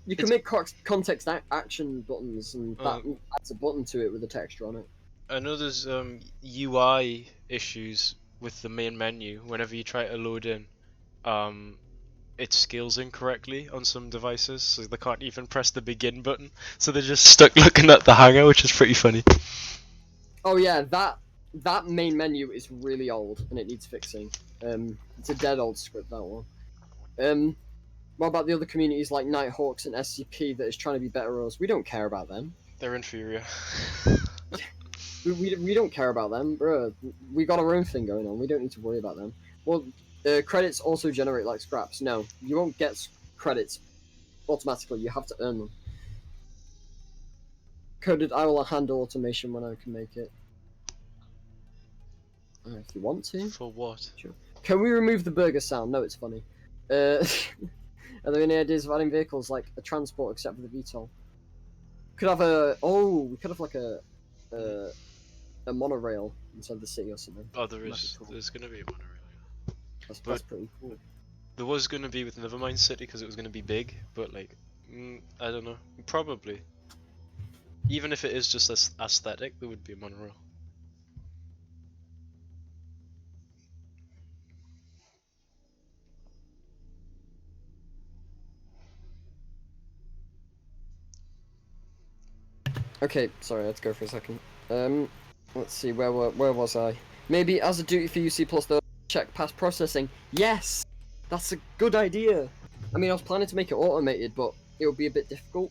You can make context action buttons, and that adds a button to it with a texture on it. I know there's UI issues with the main menu. Whenever you try to load in, it scales incorrectly on some devices, so they can't even press the begin button. So they're just stuck looking at the hanger, which is pretty funny. Oh yeah, that main menu is really old and it needs fixing. It's a dead old script, that one. What about the other communities like Nighthawks and SCP that is trying to be better as? We don't care about them. They're inferior. We don't care about them, bro. We got our own thing going on. We don't need to worry about them. Well, credits also generate like scraps. No, you won't get credits automatically. You have to earn them. Coded, I will handle automation when I can make it. If you want to. For what? Sure. Can we remove the burger sound? No, it's funny. Are there any ideas of adding vehicles like a transport except for the VTOL? Could have we could have like a monorail inside the city or something. Oh, there is. Cool. There's gonna be a monorail. That's pretty cool. There was gonna be with Nevermind City because it was gonna be big, but like, I don't know. Probably. Even if it is just aesthetic, there would be a monorail. Okay, sorry, let's go for a second. Let's see, where was I? Maybe as a duty for UC Plus, they'll check past processing. Yes! That's a good idea! I mean, I was planning to make it automated, but it would be a bit difficult.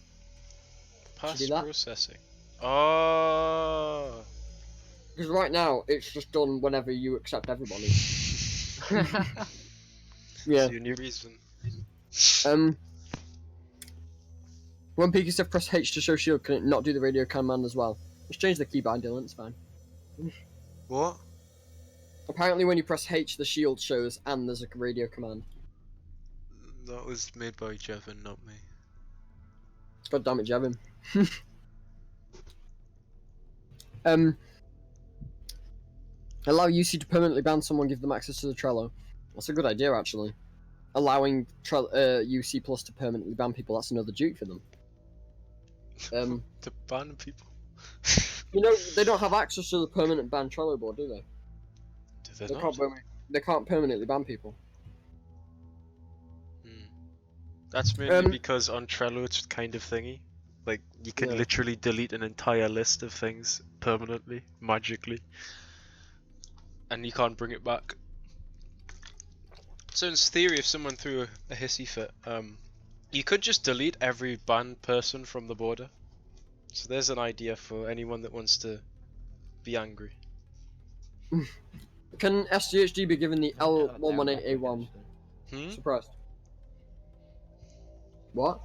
Past do that? processing. Oh. Because right now, it's just done whenever you accept everybody. Yeah. That's the only reason. When PK press H to show shield, can it not do the radio command as well? Just change the keybind, Dylan, it's fine. What? Apparently when you press H, the shield shows and there's a radio command. That was made by Jevin, not me. God damn it, Jevin. Allow UC to permanently ban someone, give them access to the Trello. That's a good idea, actually. Allowing UC Plus to permanently ban people, that's another duke for them. To ban people? You know, they don't have access to the permanent ban Trello board, do they? Do they They not? they can't permanently ban people. That's mainly because on Trello it's kind of thingy. Like, you can Yeah. literally delete an entire list of things permanently, magically. And you can't bring it back. So in theory, if someone threw a hissy fit, you could just delete every banned person from the border. So there's an idea for anyone that wants to be angry. Can SGHD be given the L118A1? Hmm? Surprised. What?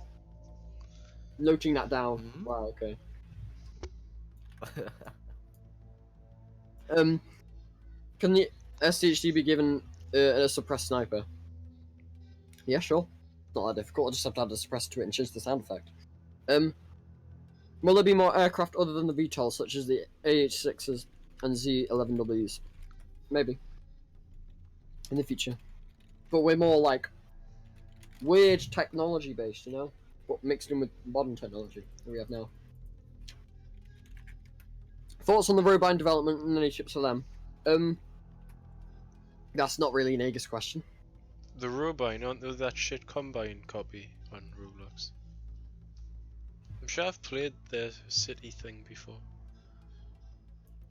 Noting that down. Mhm. Wow, okay. Can the SDHD be given a suppressed sniper? Yeah, sure. Not that difficult. I just have to add a suppressor to it and change the sound effect. Will there be more aircraft other than the VTOLs, such as the AH-6s and Z-11Ws? Maybe. In the future. But we're more like weird technology based, you know? But mixed in with modern technology that we have now. Thoughts on the Robine development and any tips for them? That's not really an Aegis question. The Robine, aren't they that shit Combine copy on Roblox? I'm sure I've played their city thing before.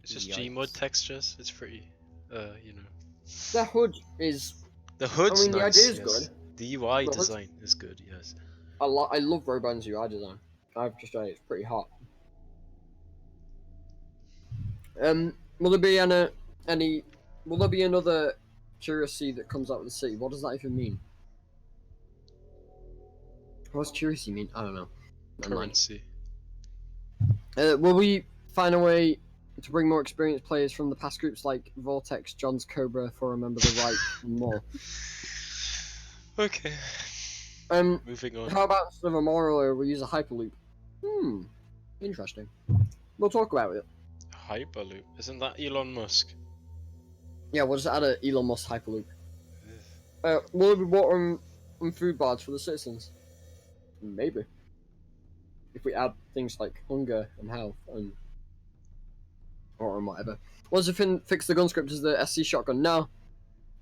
It's just Gmod Yikes. textures, it's pretty, you know. Their hood is... The hood's the nice, idea is yes. good. The UI The hood's- design is good, yes. I love Robine's UI design. I've just it's pretty hot. Will there be will there be another Curiosity that comes out of the city? What does that even mean? What does Curiosity mean? I don't know. Never mind. Currency. Will we find a way to bring more experienced players from the past groups like Vortex, John's Cobra, for Remember the Right, and more? Okay. Moving on. How about instead of a moral we use a Hyperloop? Interesting. We'll talk about it. Hyperloop. Isn't that Elon Musk? Yeah, we'll just add a Elon Musk Hyperloop. Will there be water and food bars for the citizens? Maybe. If we add things like hunger and health and whatever. What does it fix the gun script as the SC shotgun? No.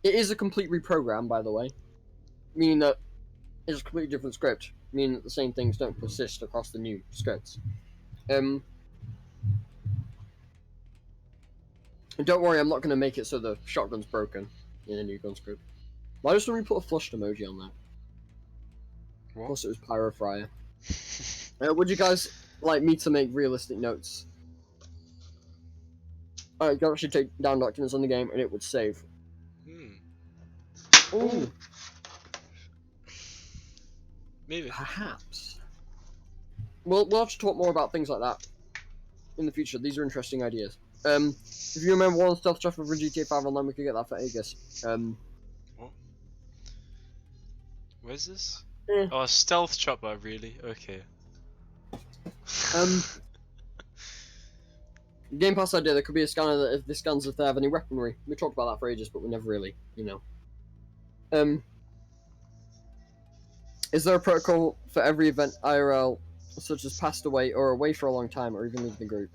It is a complete reprogram, by the way. Meaning that it's a completely different script. Meaning that the same things don't persist across the new scripts. And don't worry, I'm not going to make it so the shotgun's broken in a new gun script. Why does somebody put a flushed emoji on that? What? Plus it was Pyro Fryer. Would you guys like me to make realistic notes? Alright, you can actually take down documents on the game and it would save. Ooh, Maybe. perhaps. We'll have to talk more about things like that in the future. These are interesting ideas. If you remember one stealth chopper from GTA 5 Online, we could get that for Aegis. What? Where's this? Eh. Oh, stealth chopper, really? Okay. Game Pass idea, there could be a scanner that if this scans if they have any weaponry. We talked about that for ages, but we never really, you know. Is there a protocol for every event IRL, such as passed away or away for a long time, or even leaving the group?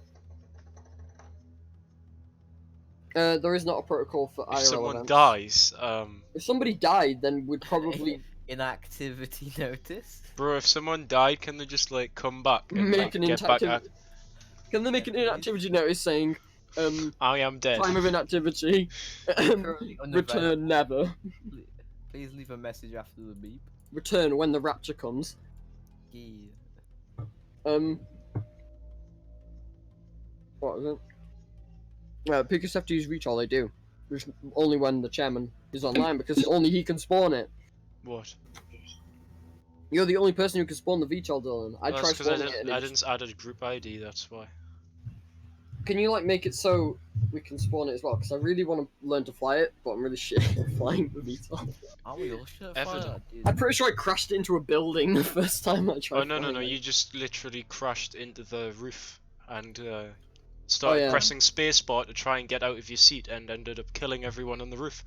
There is not a protocol for If IRL someone events. dies, If somebody died, then we'd probably Inactivity notice. bro, if someone died, can they just like come back and make like, an get back inactive. at... Can they make an inactivity notice saying, I am dead. time of inactivity, Currently unavailable. return never. Please leave a message after the beep. Return when the rapture comes. Yeah. What is it? Because have to use reach all they do. Which only when the chairman is online, because only he can spawn it. What? You're the only person who can spawn the VTOL, Dylan. I Well, tried that's 'cause spawning it and I it just... didn't add a group ID, that's why. Can you like make it so we can spawn it as well? Because I really want to learn to fly it, but I'm really shit at flying the VTOL. Aren't we all shit at Evident. fire, dude? I'm pretty sure I crashed into a building the first time I tried. Oh no, flying it. you just literally crashed into the roof and started yeah. pressing spacebar to try and get out of your seat and ended up killing everyone on the roof.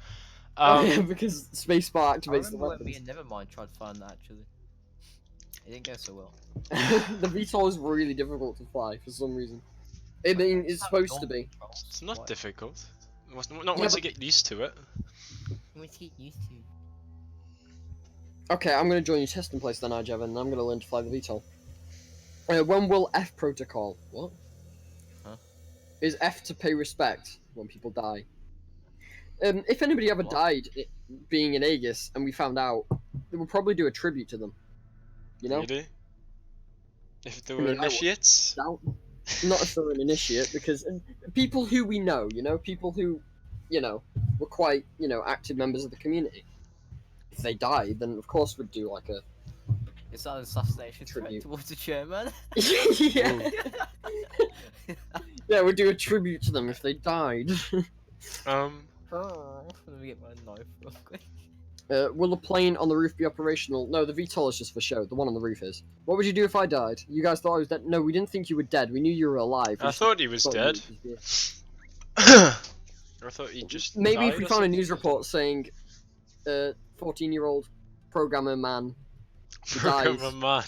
Oh yeah, because spacebar I activates the remember when me weapons. and Nevermind tried flying that actually. It didn't go so well. The VTOL is really difficult to fly for some reason. I mean, it's supposed to be. It's not What? difficult. Not Yeah, once you but- get used to it. What's he used to? Okay, I'm gonna join your testing place then, Ijevan, and I'm gonna learn to fly the VTOL. When will F protocol? What? Huh? Is F to pay respect when people die? If anybody ever What? died being in Aegis and we found out, they would probably do a tribute to them. You know? Really? If they I were mean, I would- initiates? Doubt. Not if they're an initiate, because people who we know, you know, people who, you know, were quite, you know, active members of the community. If they died, then of course we'd do like a Is that an assassination threat Tribute. towards the chairman? yeah. Yeah, we'd do a tribute to them if they died. Let me get my knife real quick. Will the plane on the roof be operational? No, the VTOL is just for show. The one on the roof is. What would you do if I died? You guys thought I was dead? No, we didn't think you were dead. We knew you were alive. We I just thought he was thought you dead. would just I thought he just be- Maybe if died we or found a something. news report saying, 14-year-old programmer man Programmer dies. man.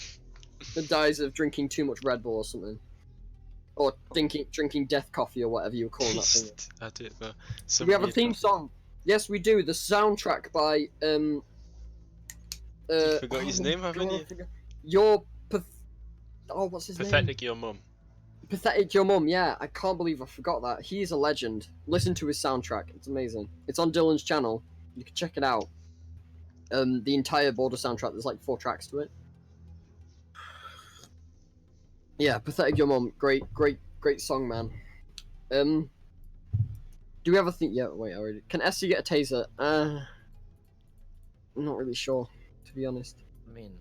that dies of drinking too much Red Bull or something. Or drinking death coffee or whatever you were calling that thing. I did that. Do we have a theme song? Yes, we do. The soundtrack by You forgot his name, haven't God, you? I forgot. Your what's his name? Pathetic your mum. Pathetic Your Mum. Yeah, I can't believe I forgot that. He's a legend. Listen to his soundtrack. It's amazing. It's on Dylan's channel. You can check it out. The entire Border soundtrack. There's like 4 tracks to it. Yeah, Pathetic Your Mum. Great song, man. Do we ever think? Yeah, wait, I already. Can SC get a taser? I'm not really sure, to be honest. I mean,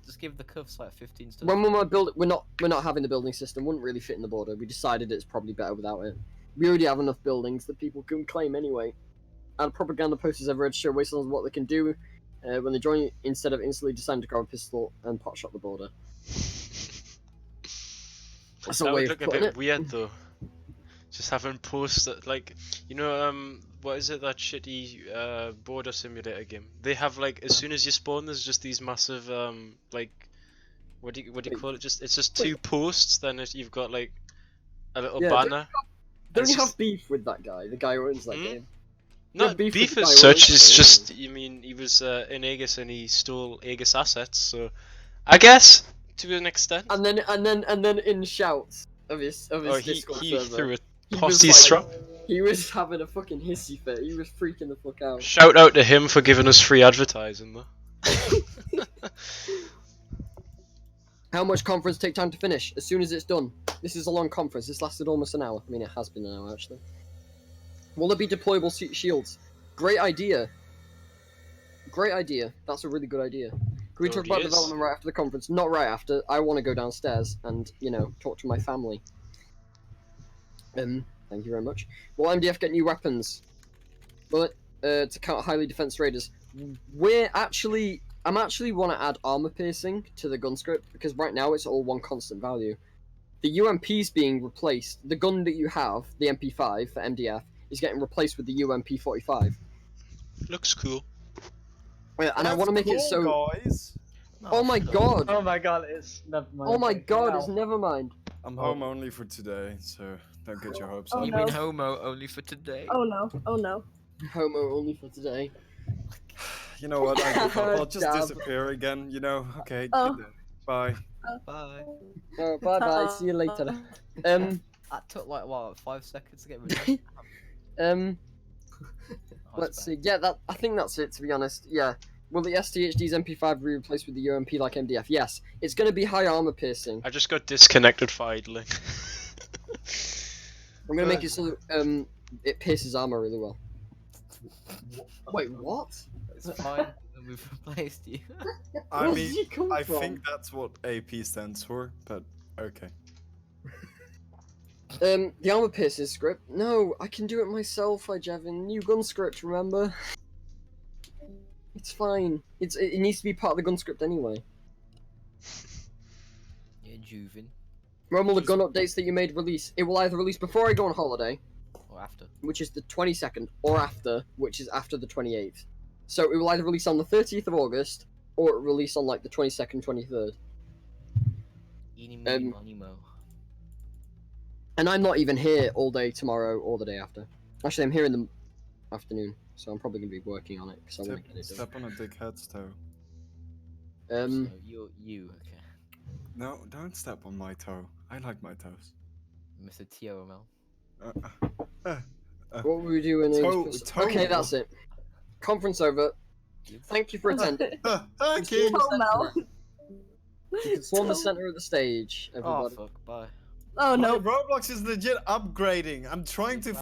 just give the cuffs like 15 stuff. When we build, we're not having the building system. Wouldn't really fit in the border. We decided it's probably better without it. We already have enough buildings that people can claim anyway. And propaganda posters everywhere to show wastelands what they can do when they join, instead of instantly deciding to grab a pistol and pot shot the border. That's a That way would of look a putting bit it. weird though. Just having posts that, like, you know, what is it, that shitty border simulator game? They have, like, as soon as you spawn, there's just these massive like, what do you call it? It's just 2 posts. Then you've got like a little Yeah, banner. Don't It's you have just- beef with that guy? The guy who owns that Hmm? game. Not beef with beef the as guy such. who It's owns it. just, you mean, he was in Aegis and he stole Aegis assets. So, I guess to an extent. And then in shouts of his Oh, Discord he server, threw a he was posse like- strap. he was having a fucking hissy fit. He was freaking the fuck out. Shout out to him for giving us free advertising though. How much conference take time to finish? As soon as it's done. This is a long conference. This lasted almost an hour. I mean, it has been an hour actually. Will there be deployable shields? Great idea. Great idea. That's a really good idea. Can we There talk already about is. development right after the conference? Not right after. I want to go downstairs and, you know, talk to my family. Thank you very much. Will MDF get new weapons? Will it, to count highly defense raiders? I'm actually want to add armor piercing to the gun script, because right now it's all one constant value. The UMP's being replaced. The gun that you have, the MP5 for MDF, is getting replaced with the UMP45. Looks cool. And I want to make it so. Guys. Oh my shut up. god! Oh my god, it's never mind. Oh my god! Now. It's never mind. I'm home only for today, so don't get your hopes Oh, up. You no. mean homo only for today? Oh no, oh no. Homo only for today. You know what? I give up. I'll just Dab. disappear again. You know? Okay. Oh. good then. Bye. Bye. Bye bye. See you later. That took like what, 5 seconds to get rid of. Let's see. Yeah, I think that's it. To be honest, yeah. Will the STHD's MP5 be replaced with the UMP like MDF? Yes. It's going to be high armor piercing. I just got disconnected for idling. I'm going to make it so that it pierces armor really well. Wait, what? It's fine. We've replaced you. I Where did you mean, come I from? think that's what AP stands for, but okay. The armor piercing script? No, I can do it myself, Javin. New gun script, remember? It's fine. It needs to be part of the gun script anyway. Yeah, Juvin. When will the gun updates that you made release? It will either release before I go on holiday, Or after. which is the 22nd, or after, which is after the 28th. So it will either release on the 30th of August, or it will release on like the 22nd, 23rd. Eeny, meeny, miny, mo. And I'm not even here all day tomorrow or the day after. Actually, I'm here in the afternoon, so I'm probably going to be working on it because I want to get it done. Step on a dickhead's toe. So you, okay. No, don't step on my toe. I like my toes. Mr. TOML. What were we doing? Toe- Okay, toe. that's it. Conference over. Thank you for attending. Okay. Mel. You can swarm the center of the stage, Oh everybody. fuck, bye. Oh My no. Roblox is legit upgrading. I'm trying to